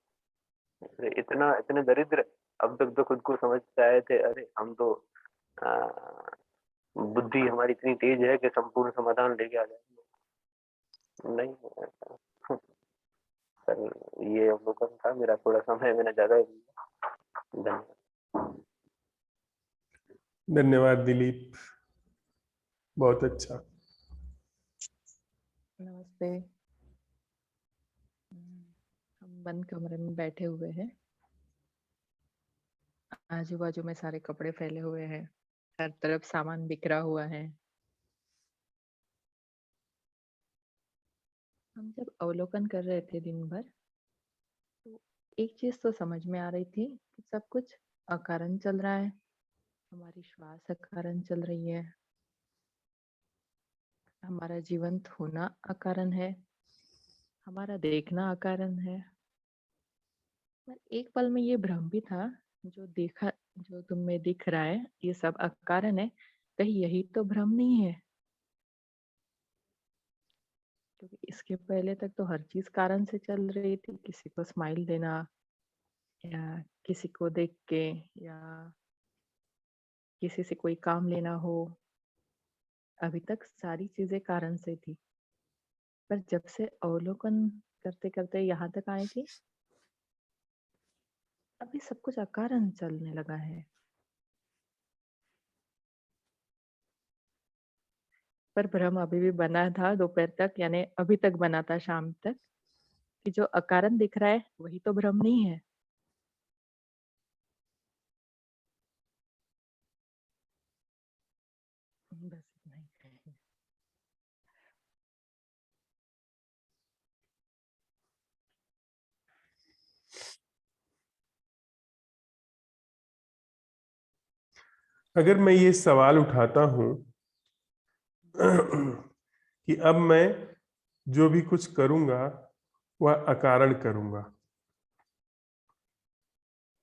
अरे इतना इतने दरिद्र, अब तक तो खुद को समझते आए थे, अरे हम तो बुद्धि हमारी इतनी तेज है कि संपूर्ण समाधान लेके आ जाएंगे। नहीं सर, ये अवलोकन था मेरा, थोड़ा समय मैंने ज्यादा ही लिया। धन्यवाद। धन्यवाद दिलीप, बहुत अच्छा। नमस्ते। हम बंद कमरे में बैठे हुए हैं, आजू बाजू में सारे कपड़े फैले हुए हैं, हर तरफ सामान बिखरा हुआ है। हम जब अवलोकन कर रहे थे दिन भर, तो एक चीज तो समझ में आ रही थी कि सब कुछ अकारण चल रहा है। हमारी श्वास अकारण चल रही है, हमारा जीवंत होना अकारण है, हमारा देखना अकारण है। पर एक पल में ये भ्रम भी था, जो तुम्हें दिख रहा है ये सब अकारण है, कहीं यही तो भ्रम नहीं है? क्योंकि इसके पहले तक तो हर चीज कारण से चल रही थी, किसी को स्माइल देना या किसी को देख के या किसी से कोई काम लेना हो, अभी तक सारी चीजें कारण से थी। पर जब से अवलोकन करते करते यहाँ तक आए कि अभी सब कुछ अकारण चलने लगा है। पर भ्रम अभी भी बना था दोपहर तक, यानी अभी तक बना था शाम तक, कि जो अकारण दिख रहा है वही तो भ्रम नहीं है। बस इतना ही। अगर मैं ये सवाल उठाता हूं कि अब मैं जो भी कुछ करूंगा वह अकारण करूंगा,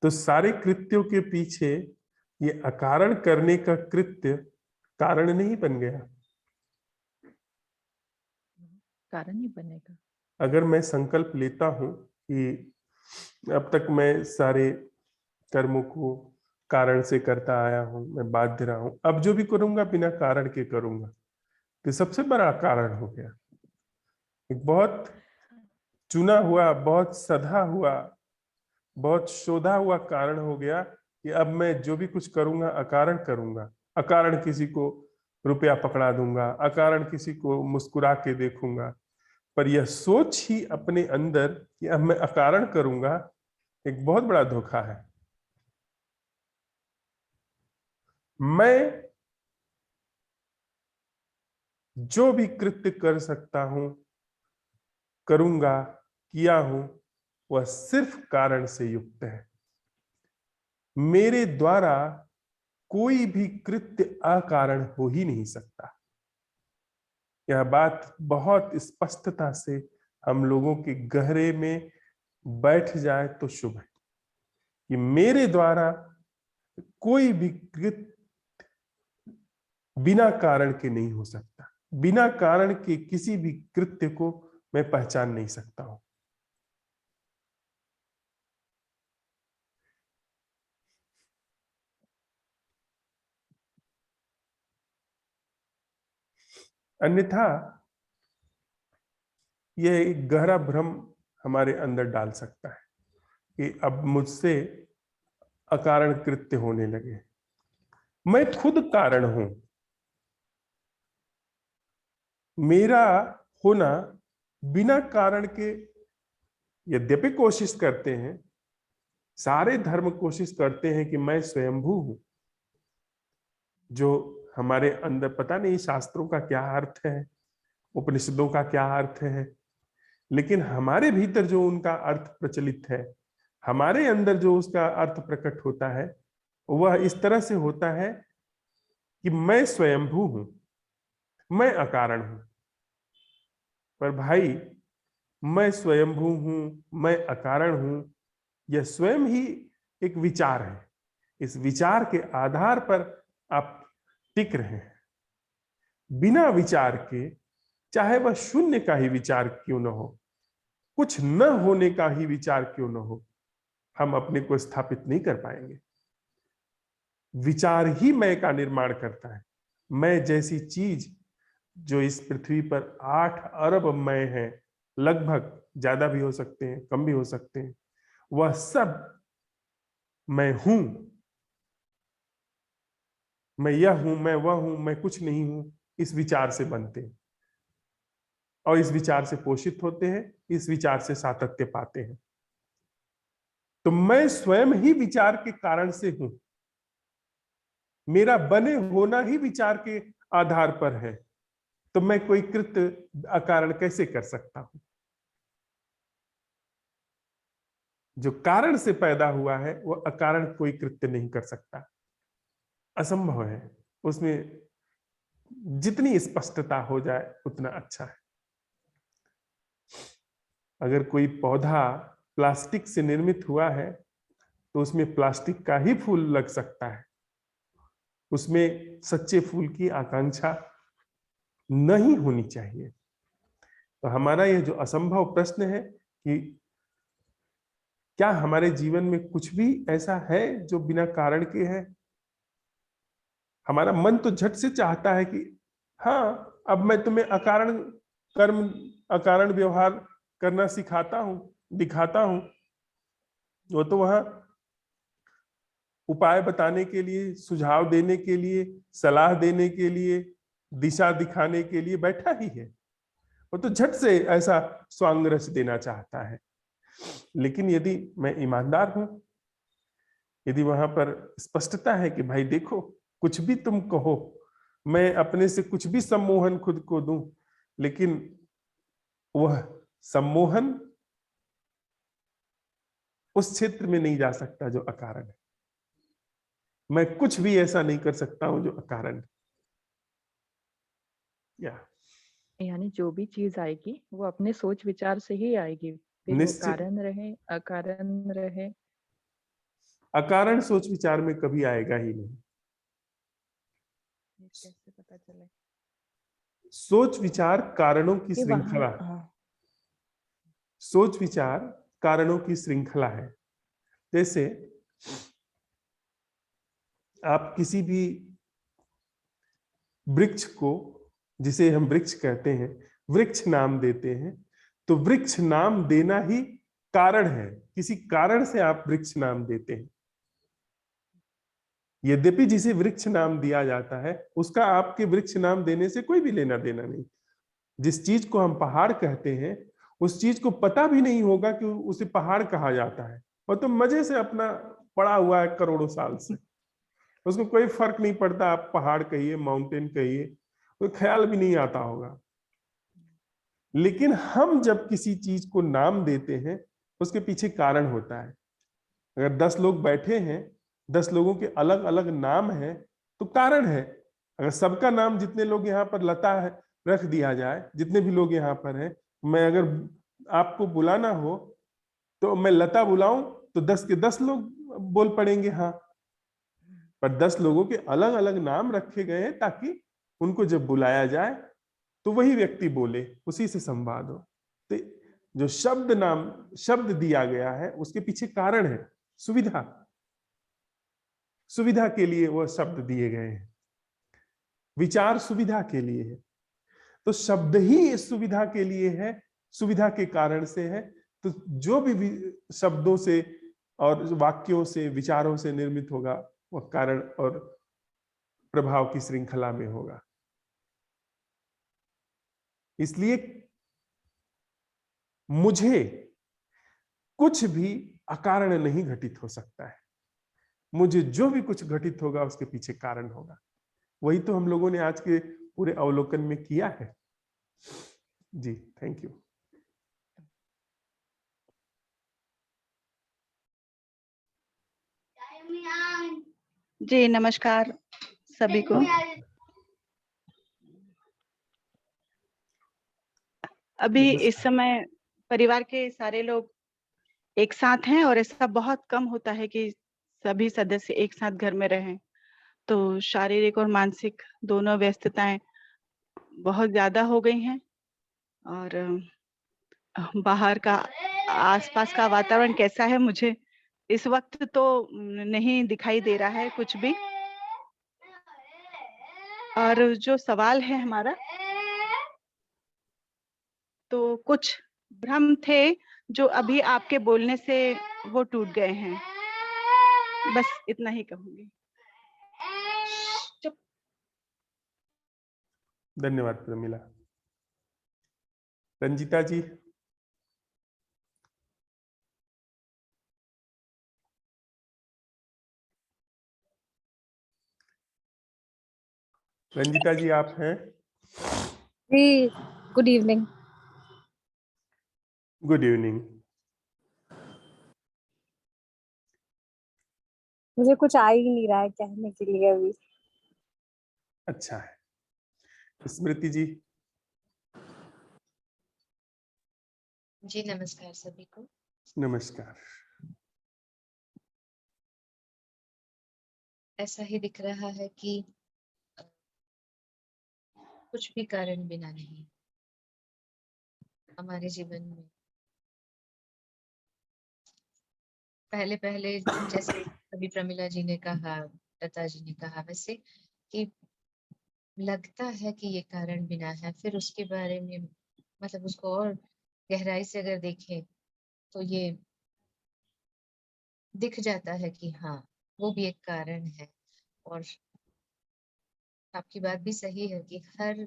तो सारे कृत्यों के पीछे ये अकारण करने का कृत्य कारण नहीं बन गया? कारण ही बनेगा। अगर मैं संकल्प लेता हूं कि अब तक मैं सारे कर्मों को कारण से करता आया हूं, मैं बाध्य रहा हूं, अब जो भी करूंगा बिना कारण के करूंगा, तो सबसे बड़ा कारण हो गया। एक बहुत चुना हुआ, बहुत सधा हुआ, बहुत शोधा हुआ कारण हो गया कि अब मैं जो भी कुछ करूंगा अकारण करूंगा। अकारण किसी को रुपया पकड़ा दूंगा, अकारण किसी को मुस्कुरा के देखूंगा। पर यह सोच ही अपने अंदर कि अब मैं अकारण करूंगा एक बहुत बड़ा धोखा है। मैं जो भी कृत्य कर सकता हूं, करूंगा, किया हूं, वह सिर्फ कारण से युक्त है। मेरे द्वारा कोई भी कृत्य अकारण हो ही नहीं सकता। यह बात बहुत स्पष्टता से हम लोगों के गहरे में बैठ जाए तो शुभ है कि मेरे द्वारा कोई भी कृत्य बिना कारण के नहीं हो सकता। बिना कारण के किसी भी कृत्य को मैं पहचान नहीं सकता हूं। अन्यथा यह एक गहरा भ्रम हमारे अंदर डाल सकता है कि अब मुझसे अकारण कृत्य होने लगे। मैं खुद कारण हूं। मेरा होना बिना कारण के, यद्यपि कोशिश करते हैं, सारे धर्म कोशिश करते हैं कि मैं स्वयंभू हूं। जो हमारे अंदर पता नहीं शास्त्रों का क्या अर्थ है, उपनिषदों का क्या अर्थ है, लेकिन हमारे भीतर जो उनका अर्थ प्रचलित है, हमारे अंदर जो उसका अर्थ प्रकट होता है, वह इस तरह से होता है कि मैं स्वयंभू हूं, मैं अकारण हूं। पर भाई, मैं स्वयंभू हूं, मैं अकारण हूं, यह स्वयं ही एक विचार है। इस विचार के आधार पर आप टिक रहे हैं। बिना विचार के, चाहे वह शून्य का ही विचार क्यों न हो, कुछ न होने का ही विचार क्यों न हो, हम अपने को स्थापित नहीं कर पाएंगे। विचार ही मैं का निर्माण करता है। मैं जैसी चीज जो इस पृथ्वी पर 8 अरब मैं है, लगभग, ज्यादा भी हो सकते हैं, कम भी हो सकते हैं, वह सब मैं हूं। मैं यह हूं, मैं वह हूं, मैं कुछ नहीं हूं, इस विचार से बनते हैं और इस विचार से पोषित होते हैं, इस विचार से सातत्य पाते हैं। तो मैं स्वयं ही विचार के कारण से हूं। मेरा बने होना ही विचार के आधार पर है। तो मैं कोई कृत्य अकारण कैसे कर सकता हूं? जो कारण से पैदा हुआ है वो अकारण कोई कृत्य नहीं कर सकता, असंभव है। उसमें जितनी स्पष्टता हो जाए उतना अच्छा है। अगर कोई पौधा प्लास्टिक से निर्मित हुआ है तो उसमें प्लास्टिक का ही फूल लग सकता है, उसमें सच्चे फूल की आकांक्षा नहीं होनी चाहिए। तो हमारा यह जो असंभव प्रश्न है कि क्या हमारे जीवन में कुछ भी ऐसा है जो बिना कारण के है? हमारा मन तो झट से चाहता है कि हाँ, अब मैं तुम्हें अकारण कर्म, अकारण व्यवहार करना सिखाता हूं, दिखाता हूं। वो तो वहां उपाय बताने के लिए, सुझाव देने के लिए, सलाह देने के लिए, दिशा दिखाने के लिए बैठा ही है। वो तो झट से ऐसा स्वांग रच देना चाहता है। लेकिन यदि मैं ईमानदार हूं, यदि वहां पर स्पष्टता है कि भाई देखो, कुछ भी तुम कहो, मैं अपने से कुछ भी सम्मोहन खुद को दूं, लेकिन वह सम्मोहन उस क्षेत्र में नहीं जा सकता जो अकारण है। मैं कुछ भी ऐसा नहीं कर सकता हूं जो अकारण है। यानी जो भी चीज आएगी वो अपने सोच विचार से ही आएगी, फिर वो निश्चित। कारण रहे अकारण रहे। अकारण सोच विचार में कभी आएगा ही नहीं। ये कैसे पता चले? सोच विचार कारणों की कि वहां श्रृंखला, सोच विचार कारणों की श्रृंखला है। जैसे आप किसी भी वृक्ष को, जिसे हम वृक्ष कहते हैं, वृक्ष नाम देते हैं, तो वृक्ष नाम देना ही कारण है। किसी कारण से आप वृक्ष नाम देते हैं। यद्यपि जिसे वृक्ष नाम दिया जाता है उसका आपके वृक्ष नाम देने से कोई भी लेना देना नहीं। जिस चीज को हम पहाड़ कहते हैं, उस चीज को पता भी नहीं होगा कि उसे पहाड़ कहा जाता है, और तो मजे से अपना पड़ा हुआ है करोड़ों साल से। उसको कोई फर्क नहीं पड़ता, आप पहाड़ कहिए, माउंटेन कहिए, कोई ख्याल भी नहीं आता होगा। लेकिन हम जब किसी चीज को नाम देते हैं, उसके पीछे कारण होता है। अगर 10 लोग बैठे हैं, 10 लोगों के अलग अलग नाम हैं, तो कारण है। अगर सबका नाम, जितने लोग यहाँ पर लता है, रख दिया जाए, जितने भी लोग यहाँ पर हैं, मैं अगर आपको बुलाना हो तो मैं लता बुलाऊं तो 10 के 10 लोग बोल पड़ेंगे हाँ। पर 10 लोगों के अलग अलग नाम रखे गए हैं ताकि उनको जब बुलाया जाए तो वही व्यक्ति बोले, उसी से संवाद हो। तो जो शब्द नाम, शब्द दिया गया है, उसके पीछे कारण है, सुविधा। सुविधा के लिए वह शब्द दिए गए हैं। विचार सुविधा के लिए है, तो शब्द ही सुविधा के लिए है, सुविधा के कारण से है। तो जो भी शब्दों से और वाक्यों से, विचारों से निर्मित होगा, वह कारण और प्रभाव की श्रृंखला में होगा। इसलिए मुझे कुछ भी अकारण नहीं घटित हो सकता है। मुझे जो भी कुछ घटित होगा उसके पीछे कारण होगा। वही तो हम लोगों ने आज के पूरे अवलोकन में किया है। जी, थैंक यू। जी नमस्कार सभी को। अभी इस समय परिवार के सारे लोग एक साथ हैं और ऐसा बहुत कम होता है कि सभी सदस्य एक साथ घर में रहें, तो शारीरिक और मानसिक दोनों व्यस्तताएं बहुत ज्यादा हो गई हैं। और बाहर का, आसपास का वातावरण कैसा है मुझे इस वक्त तो नहीं दिखाई दे रहा है कुछ भी। और जो सवाल है हमारा, तो कुछ भ्रम थे जो अभी आपके बोलने से वो टूट गए हैं। बस इतना ही कहूंगी। चुप। धन्यवाद प्रमिला। रंजिता जी। रंजिता जी आप हैं? जी, गुड इवनिंग। Good evening. मुझे कुछ आ ही नहीं रहा है कहने के लिए अभी। अच्छा है। स्मृति जी। जी नमस्कार सभी को। नमस्कार। ऐसा ही दिख रहा है कि कुछ भी कारण बिना नहीं। हमारे जीवन में पहले पहले जैसे अभी प्रमिला जी ने कहा, लता जी ने कहा वैसे कि लगता है कि ये कारण बिना है, फिर उसके बारे में मतलब उसको और गहराई से अगर देखें तो ये दिख जाता है कि हाँ वो भी एक कारण है। और आपकी बात भी सही है कि हर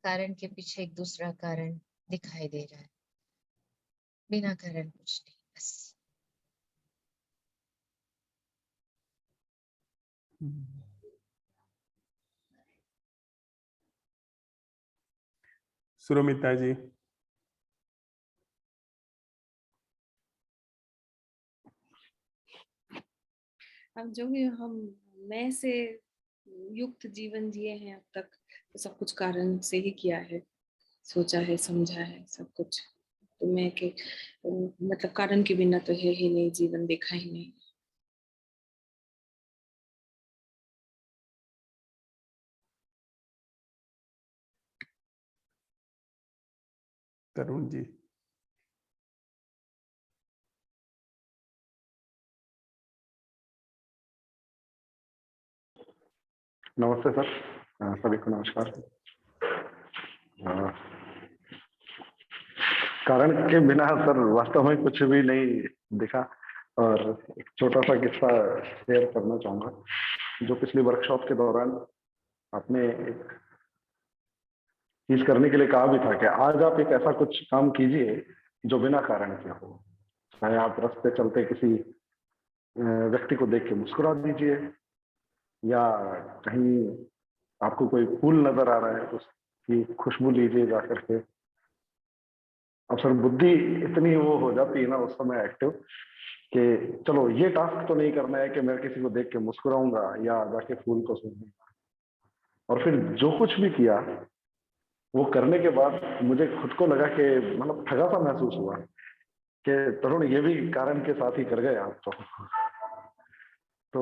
कारण के पीछे एक दूसरा कारण दिखाई दे रहा है, बिना कारण कुछ नहीं, बस। सुरमिता जी। अब जो भी हम मैं से युक्त जीवन जिए हैं अब तक, तो सब कुछ कारण से ही किया है, सोचा है, समझा है सब कुछ। तो मैं के मतलब कारण के बिना तो है ही नहीं, जीवन देखा ही नहीं। तरुण जी। नमस्ते सर, सभी को नमस्कार। कारण के बिना सर वास्तव में कुछ भी नहीं दिखा। और एक छोटा सा किस्सा शेयर करना चाहूंगा। जो पिछली वर्कशॉप के दौरान आपने एक चीज करने के लिए कहा भी था कि आज आप एक ऐसा कुछ काम कीजिए जो बिना कारण के हो। चाहे आप रास्ते चलते किसी व्यक्ति को देख के मुस्कुरा दीजिए, या कहीं आपको कोई फूल नजर आ रहा है उसकी खुशबू लीजिए जा करके। अब सर बुद्धि इतनी वो हो जाती है ना उस समय एक्टिव कि चलो ये टास्क तो नहीं करना है कि मैं किसी को देख के मुस्कुराऊंगा या जाके फूल को सूंघूंगा। और फिर जो कुछ भी किया वो करने के बाद मुझे खुद को लगा कि मतलब ठगा सा महसूस हुआ कि तरुण ये भी कारण के साथ ही कर गए आप तो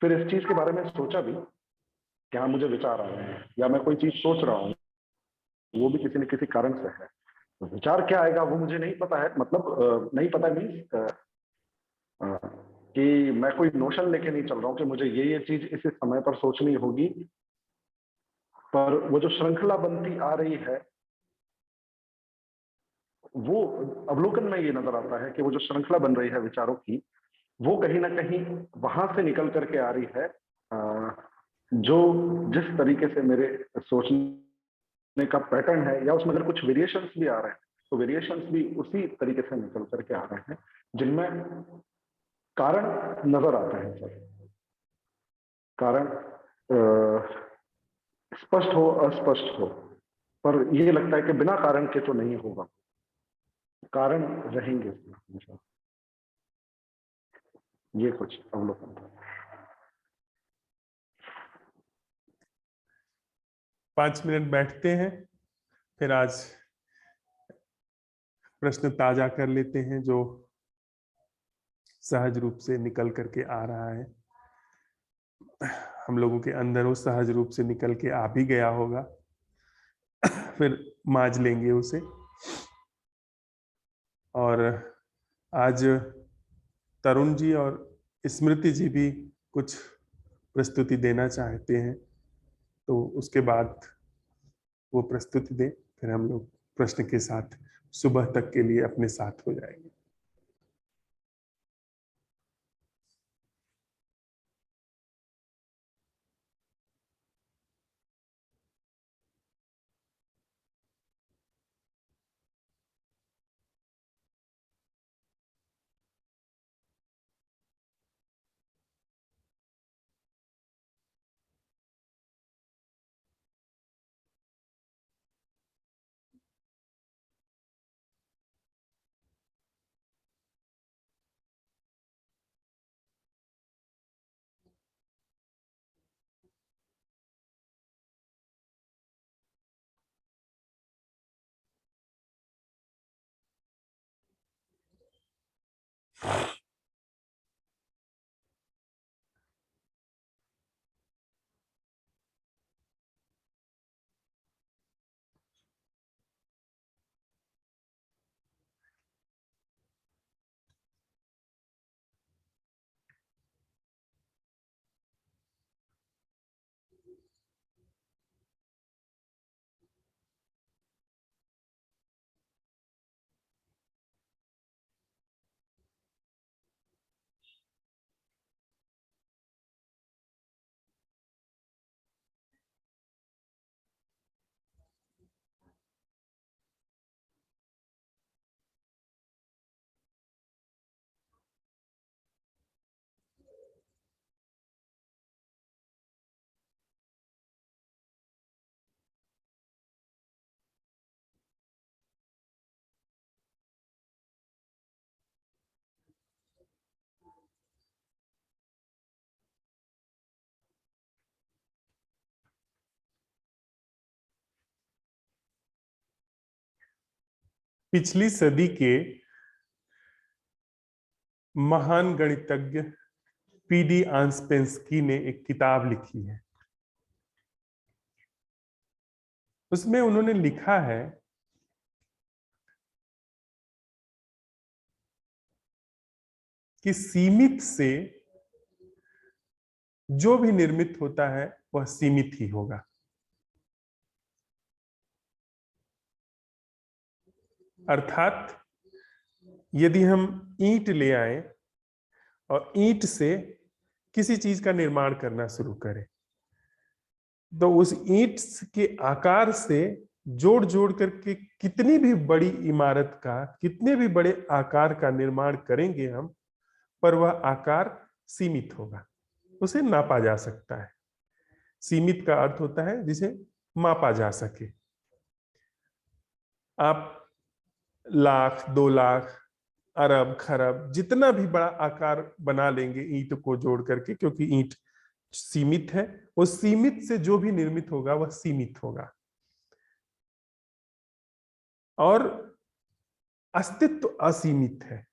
फिर इस चीज के बारे में सोचा भी कि हाँ मुझे विचार आ रहे हैं या मैं कोई चीज सोच रहा हूँ, वो भी किसी न किसी कारण से है। तो विचार क्या आएगा वो मुझे नहीं पता है, मतलब नहीं पता मीन्स कि मैं कोई नोशन लेके नहीं चल रहा हूँ कि मुझे ये चीज इस समय पर सोचनी होगी। पर वो जो श्रृंखला बनती आ रही है वो अवलोकन में ये नजर आता है कि वो जो श्रृंखला बन रही है विचारों की, वो कहीं ना कहीं वहां से निकल करके आ रही है। जो जिस तरीके से मेरे सोचने का पैटर्न है या उसमें अगर कुछ वेरिएशंस भी आ रहे हैं तो वेरिएशंस भी उसी तरीके से निकल करके आ रहे हैं जिनमें कारण नजर आते हैं सर। कारण स्पष्ट हो अस्पष्ट हो, पर ये लगता है कि बिना कारण के तो नहीं होगा, कारण रहेंगे हमेशा। ये कुछ अवलोकन था। 5 मिनट बैठते हैं, फिर आज प्रश्न ताजा कर लेते हैं जो सहज रूप से निकल करके आ रहा है। हम लोगों के अंदर वो सहज रूप से निकल के आ भी गया होगा, फिर मांज लेंगे उसे। और आज तरुण जी और स्मृति जी भी कुछ प्रस्तुति देना चाहते हैं, तो उसके बाद वो प्रस्तुति दें, फिर हम लोग प्रश्न के साथ सुबह तक के लिए अपने साथ हो जाएंगे। पिछली सदी के महान गणितज्ञ पीडी आंस्पेंस्की ने एक किताब लिखी है। उसमें उन्होंने लिखा है कि सीमित से जो भी निर्मित होता है वह सीमित ही होगा। अर्थात यदि हम ईंट ले आए और ईंट से किसी चीज का निर्माण करना शुरू करें, तो उस ईंट के आकार से जोड़ जोड़ करके कितनी भी बड़ी इमारत का, कितने भी बड़े आकार का निर्माण करेंगे हम, पर वह आकार सीमित होगा, उसे नापा जा सकता है। सीमित का अर्थ होता है जिसे मापा जा सके। आप लाख, 2 लाख, अरब, खरब जितना भी बड़ा आकार बना लेंगे ईंट को जोड़ करके, क्योंकि ईंट सीमित है, वो सीमित से जो भी निर्मित होगा वह सीमित होगा। और अस्तित्व असीमित है,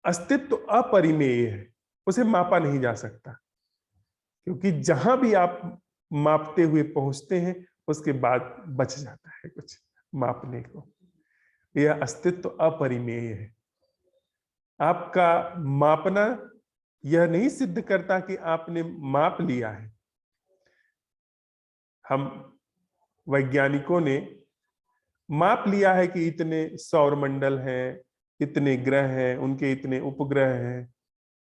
अस्तित्व अपरिमेय है, उसे मापा नहीं जा सकता, क्योंकि जहां भी आप मापते हुए पहुंचते हैं उसके बाद बच जाता है कुछ मापने को। यह अस्तित्व अपरिमेय है। आपका मापना यह नहीं सिद्ध करता कि आपने माप लिया है। हम वैज्ञानिकों ने माप लिया है कि इतने सौर मंडल हैं, इतने ग्रह हैं, उनके इतने उपग्रह हैं,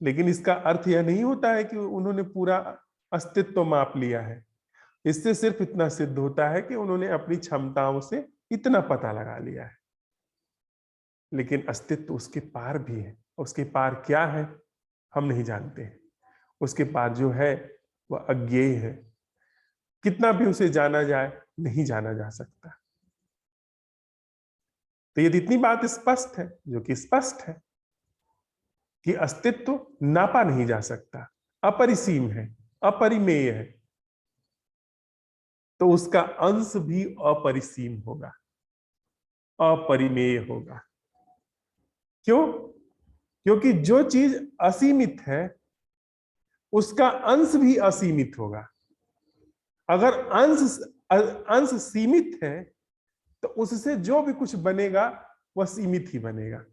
लेकिन इसका अर्थ यह नहीं होता है कि उन्होंने पूरा अस्तित्व माप लिया है। इससे सिर्फ इतना सिद्ध होता है कि उन्होंने अपनी क्षमताओं से इतना पता लगा लिया है, लेकिन अस्तित्व उसके पार भी है। उसके पार क्या है हम नहीं जानते हैं। उसके पार जो है वह अज्ञेय है, कितना भी उसे जाना जाए नहीं जाना जा सकता। तो यदि इतनी बात स्पष्ट है, जो कि स्पष्ट है कि अस्तित्व नापा नहीं जा सकता, अपरिसीम है, अपरिमेय है, तो उसका अंश भी अपरिसीम होगा, अपरिमेय होगा। क्यों? क्योंकि जो चीज असीमित है उसका अंश भी असीमित होगा। अगर अंश सीमित है तो उससे जो भी कुछ बनेगा वह सीमित ही बनेगा,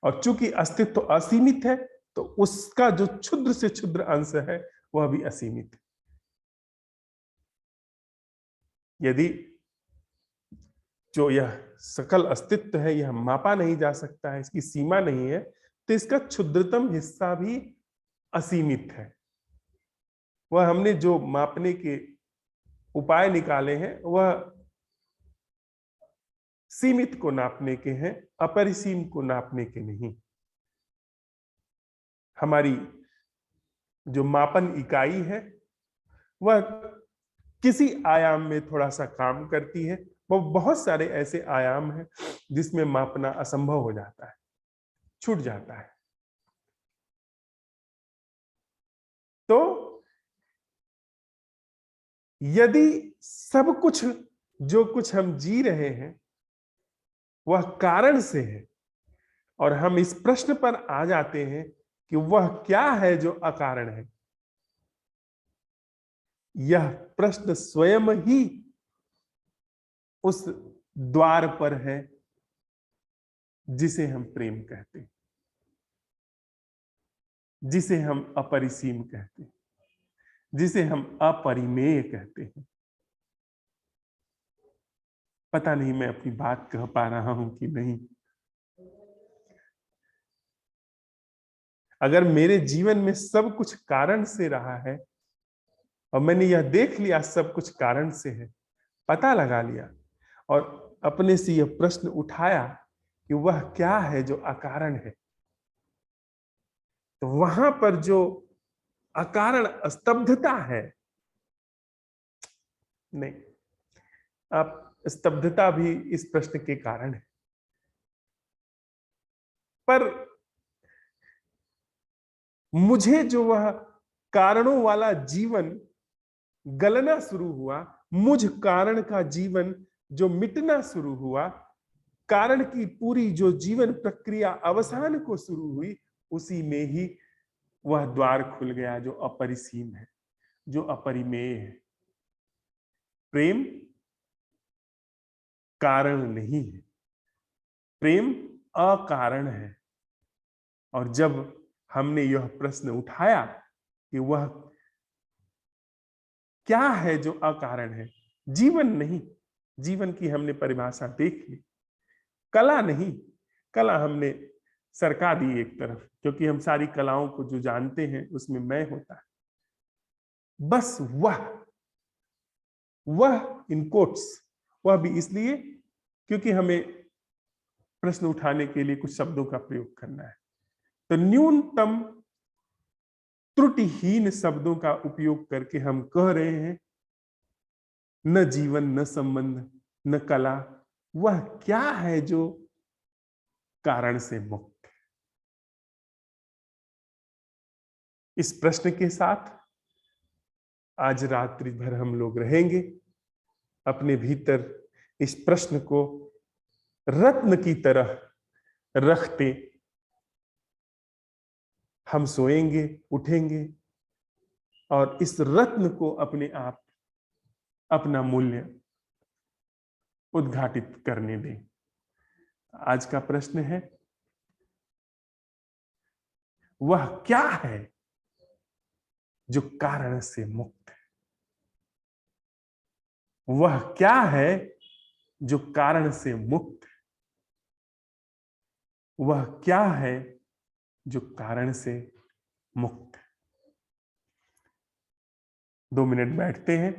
और चूंकि अस्तित्व असीमित है तो उसका जो क्षुद्र से क्षुद्र अंश है वह भी असीमित है। यदि जो यह सकल अस्तित्व है यह मापा नहीं जा सकता है, इसकी सीमा नहीं है, तो इसका क्षुद्रतम हिस्सा भी असीमित है। वह हमने जो मापने के उपाय निकाले हैं वह सीमित को नापने के हैं, अपरिसीम को नापने के नहीं। हमारी जो मापन इकाई है वह किसी आयाम में थोड़ा सा काम करती है, वो बहुत सारे ऐसे आयाम हैं जिसमें मापना असंभव हो जाता है, छूट जाता है। तो यदि सब कुछ जो कुछ हम जी रहे हैं वह कारण से है, और हम इस प्रश्न पर आ जाते हैं कि वह क्या है जो अकारण है, यह प्रश्न स्वयं ही उस द्वार पर है जिसे हम प्रेम कहते हैं, जिसे हम अपरिसीम कहते हैं, जिसे हम अपरिमेय कहते हैं। पता नहीं मैं अपनी बात कह पा रहा हूं कि नहीं। अगर मेरे जीवन में सब कुछ कारण से रहा है और मैंने यह देख लिया सब कुछ कारण से है, पता लगा लिया और अपने से यह प्रश्न उठाया कि वह क्या है जो अकारण है, तो वहां पर जो अकारण स्तब्धता है, नहीं, आप स्तब्धता भी इस प्रश्न के कारण है। पर मुझे जो वह कारणों वाला जीवन गलना शुरू हुआ, मुझ कारण का जीवन जो मिटना शुरू हुआ, कारण की पूरी जो जीवन प्रक्रिया अवसान को शुरू हुई, उसी में ही वह द्वार खुल गया जो अपरिसीम है, जो अपरिमेय है। प्रेम कारण नहीं है, प्रेम अकारण है। और जब हमने यह प्रश्न उठाया कि वह क्या है जो अकारण है, जीवन नहीं, जीवन की हमने परिभाषा देख ली, कला नहीं, कला हमने सरका दी एक तरफ, क्योंकि हम सारी कलाओं को जो जानते हैं उसमें मैं होता है। बस वह इन कोट्स, वह भी इसलिए क्योंकि हमें प्रश्न उठाने के लिए कुछ शब्दों का प्रयोग करना है, तो न्यूनतम त्रुटिहीन शब्दों का उपयोग करके हम कह रहे हैं न जीवन, न संबंध, न कला, वह क्या है जो कारण से मुक्त। इस प्रश्न के साथ आज रात्रि भर हम लोग रहेंगे, अपने भीतर इस प्रश्न को रत्न की तरह रखते हम सोएंगे, उठेंगे और इस रत्न को अपने आप अपना मूल्य उद्घाटित करने दें। आज का प्रश्न है, वह क्या है जो कारण से मुक्त है? वह क्या है जो कारण से मुक्त है? वह क्या है जो कारण से मुक्त है? 2 मिनट बैठते हैं,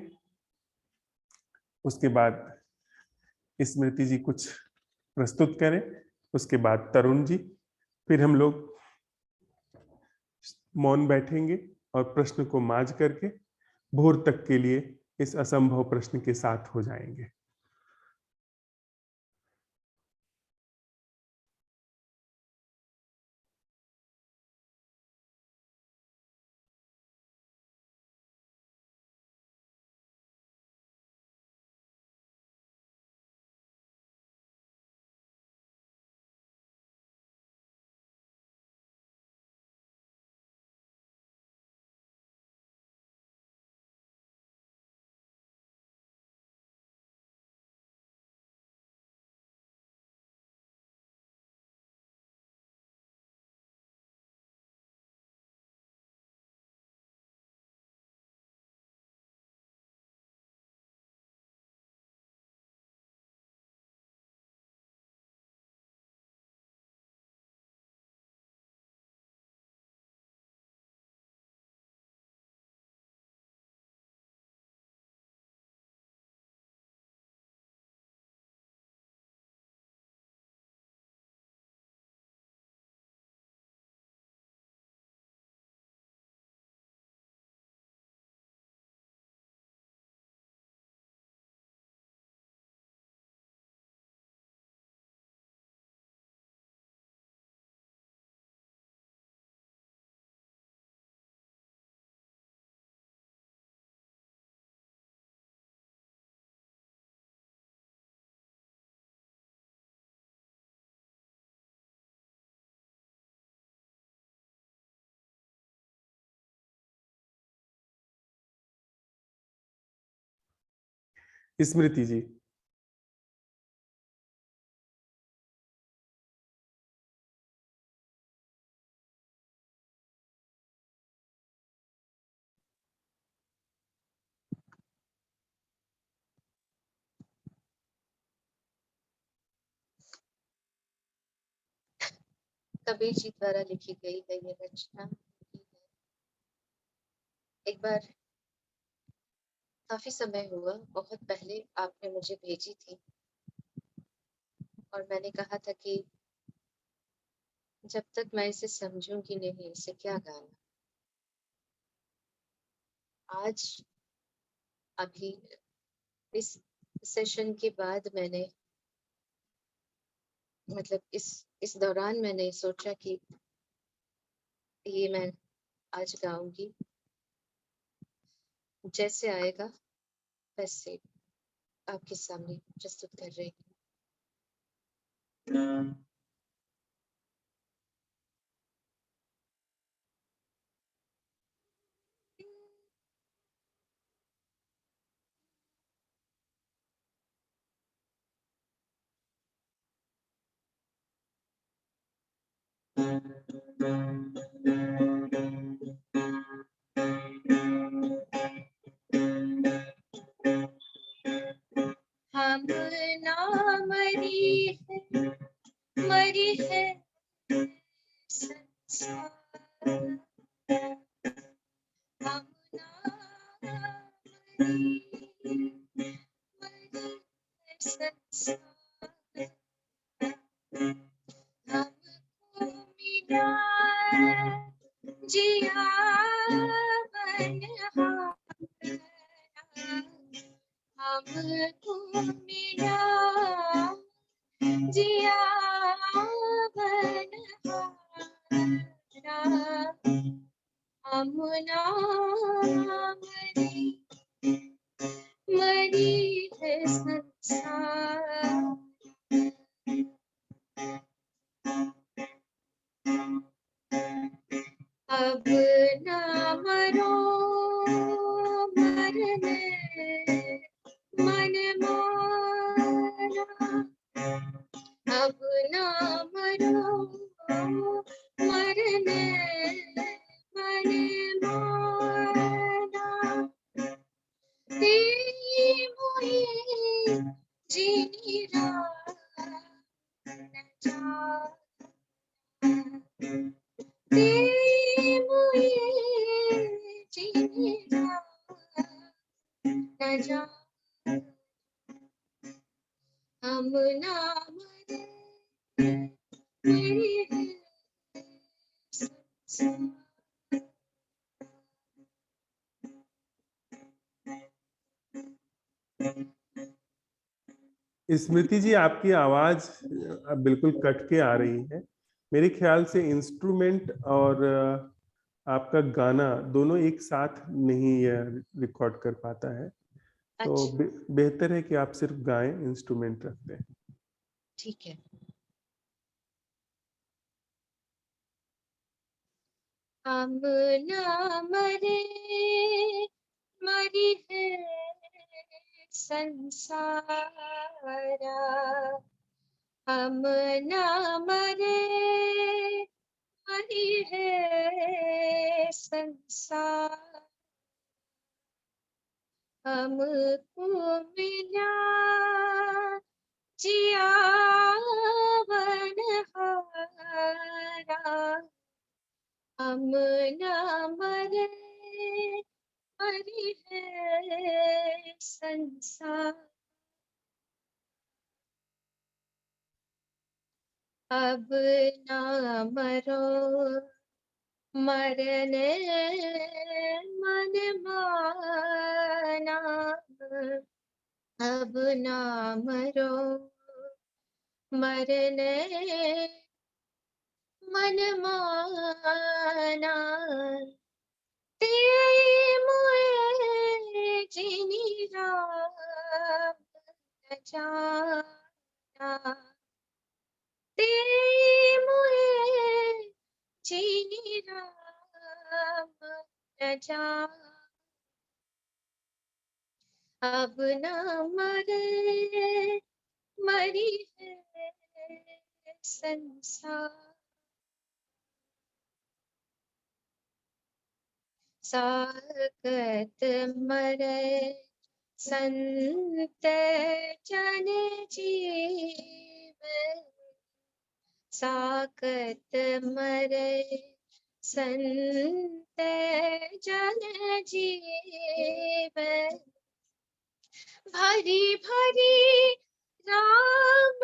उसके बाद स्मृति जी कुछ प्रस्तुत करें, उसके बाद तरुण जी, फिर हम लोग मौन बैठेंगे और प्रश्न को माज करके भोर तक के लिए इस असंभव प्रश्न के साथ हो जाएंगे। स्मृति जी। कबीर जी द्वारा लिखी गई है ये रचना। एक बार काफी समय हुआ, बहुत पहले आपने मुझे भेजी थी और मैंने कहा था कि जब तक मैं इसे समझूंगी नहीं, इसे क्या गाना। आज अभी इस सेशन के बाद मैंने मतलब इस दौरान मैंने सोचा कि ये मैं आज गाऊंगी, जैसे आएगा वैसे आपके सामने प्रस्तुत कर रही हूँ। हम ना मरी है संसार, हम ना मरी है संसार, हमको मिला जिया बनहारा, हमको मिला जिया बनहारा, हम ना मरी है संसार। अब ना मरो मरने मन मारा, अब ना मरो मरने मन मारा, तेरी मोही जीनी रात तेरी मोही जीनी रात न जा, हम ना मरे मरी है संसार। स्मृति जी, आपकी आवाज बिल्कुल कट के आ रही है। मेरे ख्याल से इंस्ट्रूमेंट और आपका गाना दोनों एक साथ नहीं रिकॉर्ड कर पाता है, तो बेहतर है कि आप सिर्फ गाएं, इंस्ट्रूमेंट रख दें। ठीक है। हम ना मरे मरी है संसारा, हम ना मरे मरी है संसार, हमको मिला जिया बनहारा, हम ना मरे मरी है संसार। अब ना मरो मरने मन माना, अब ना मरो मरने मन माना, तेरे मुए जीनी राम न जाना, तेरे मुए जीनी राम न जाना, अब ना मरे मरी है संसार। साकत मरे संत जन जीव, साकत मरे संत जन जीव, भरी भरी राम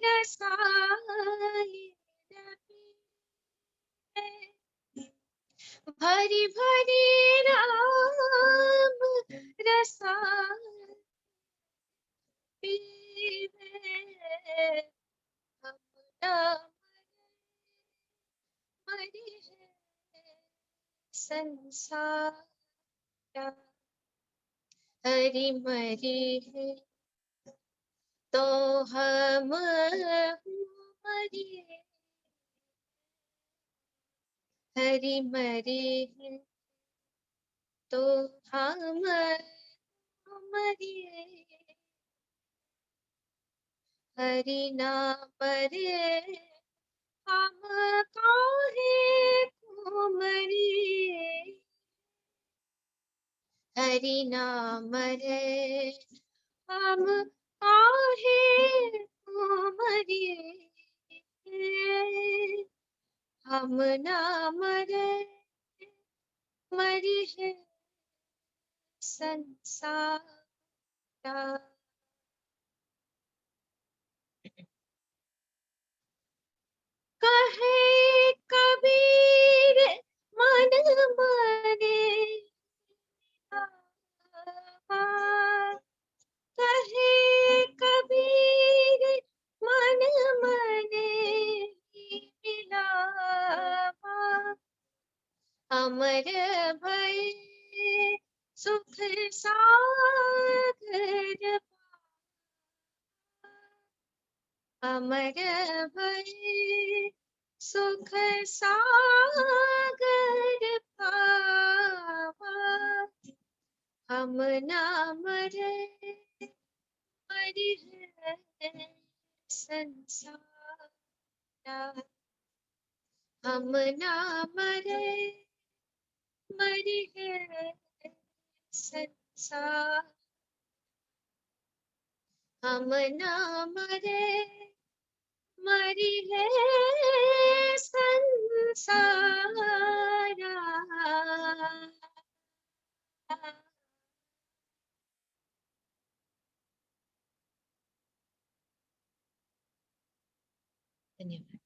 रसायन भरी भरी राम रसायन पीवे, हम ना मरी है संसार, हरी मरी है तो हम मरिए हरि मरे हैं तो हम मरिए हरि ना मरे हम काहे को मरिए हरि ना मरे हम काहे को मरिए हम ना मरे मरी है संसार कहे कबीर मन माने कहे कबीर मन मने मिलावा अमर भय सुख सागर अमर भय सुख सागर पावा हम ना मरे मरी है संसार हम ना मरे मरी है संसार हम ना मरे मरी है संसार धन्यवाद।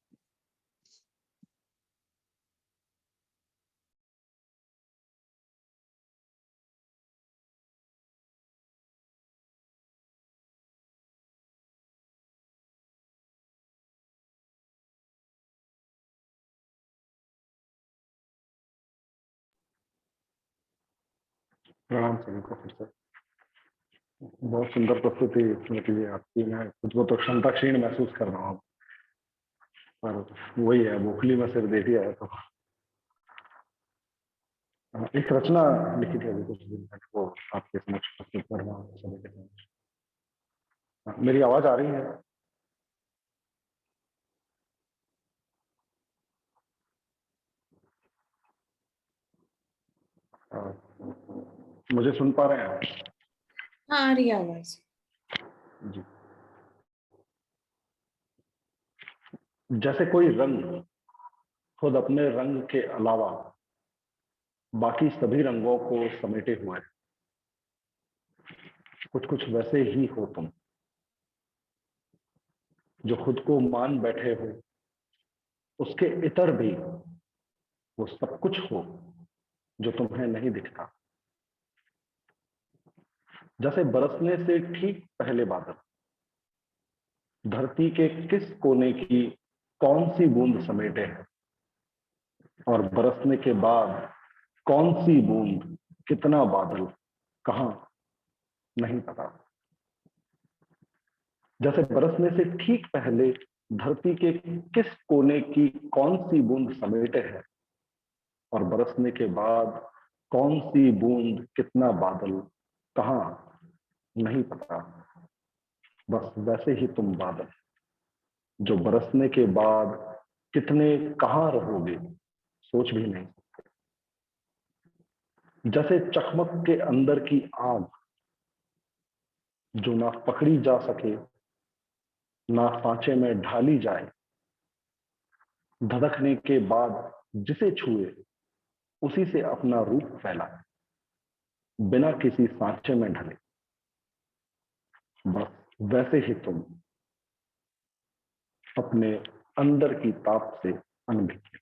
प्रणाम सभी को फिर से। बहुत सुंदर प्रस्तुति स्मृति जी आपकी। मैं खुद को तो क्षमता क्षीण महसूस कर रहा हूँ, पर वही है, बोखली में सिर दे दिया है। तो एक रचना लिखी थी अभी कुछ दिन तक, वो आपके समक्ष प्रस्तुत कर रहा हूँ सभी के समक्ष। मेरी आवाज आ रही है? मुझे सुन पा रहे हैं आप? हाँ आ रही है आवाज जी। जैसे कोई रंग खुद अपने रंग के अलावा बाकी सभी रंगों को समेटे हुए है, कुछ कुछ वैसे ही हो तुम, जो खुद को मान बैठे हो उसके इतर भी वो सब कुछ हो जो तुम्हें नहीं दिखता। जैसे बरसने से ठीक पहले बादल धरती के किस कोने की कौन सी बूंद समेटे है, और बरसने के बाद कौन सी बूंद कितना बादल कहां नहीं पता। जैसे बरसने से ठीक पहले धरती के किस कोने की कौन सी बूंद समेटे है, और बरसने के बाद कौन सी बूंद कितना बादल कहां नहीं पता। बस वैसे ही तुम बादल, जो बरसने के बाद कितने कहां रहोगे सोच भी नहीं सकते। जैसे चकमक के अंदर की आग, जो ना पकड़ी जा सके ना सांचे में ढाली जाए, धधकने के बाद जिसे छुए उसी से अपना रूप फैलाए, बिना किसी सांचे में ढले। बस वैसे ही तुम, अपने अंदर की ताप से अनभिज्ञ।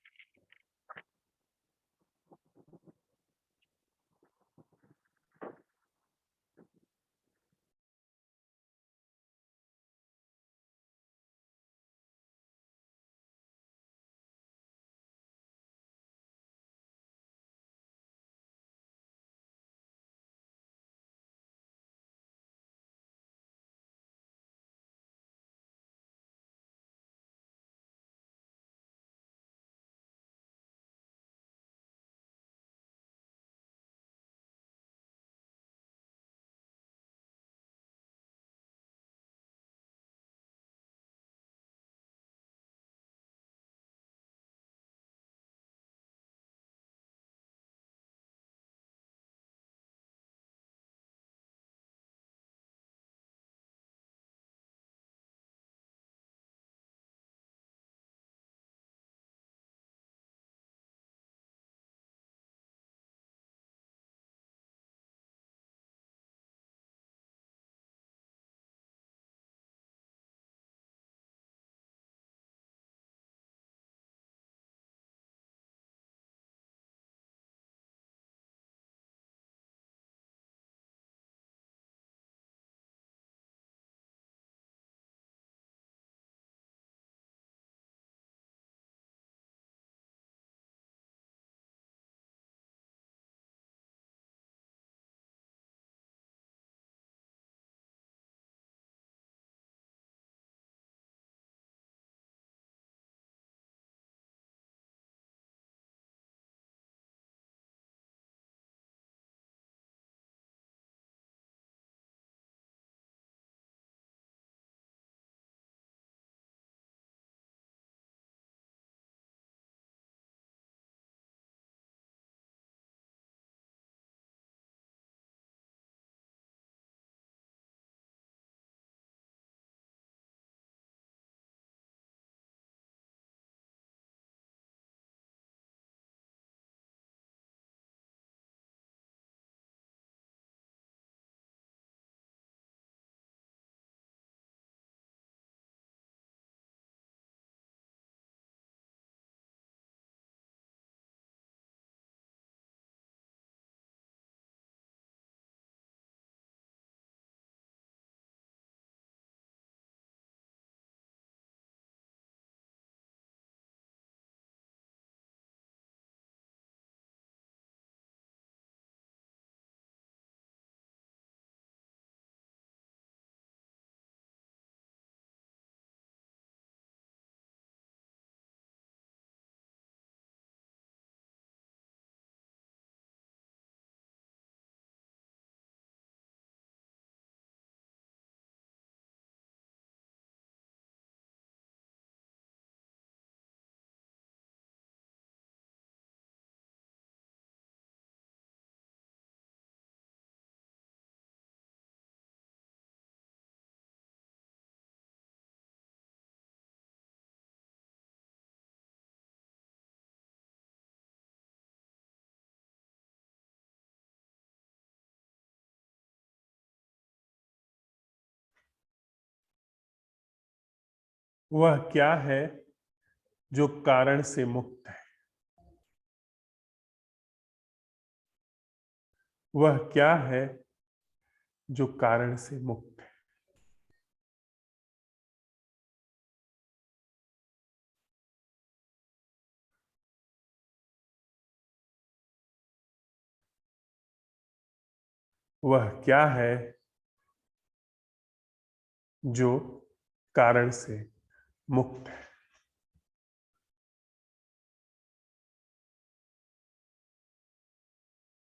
वह क्या है जो कारण से मुक्त है? वह क्या है जो कारण से मुक्त है? वह क्या है जो कारण से मुक्त है?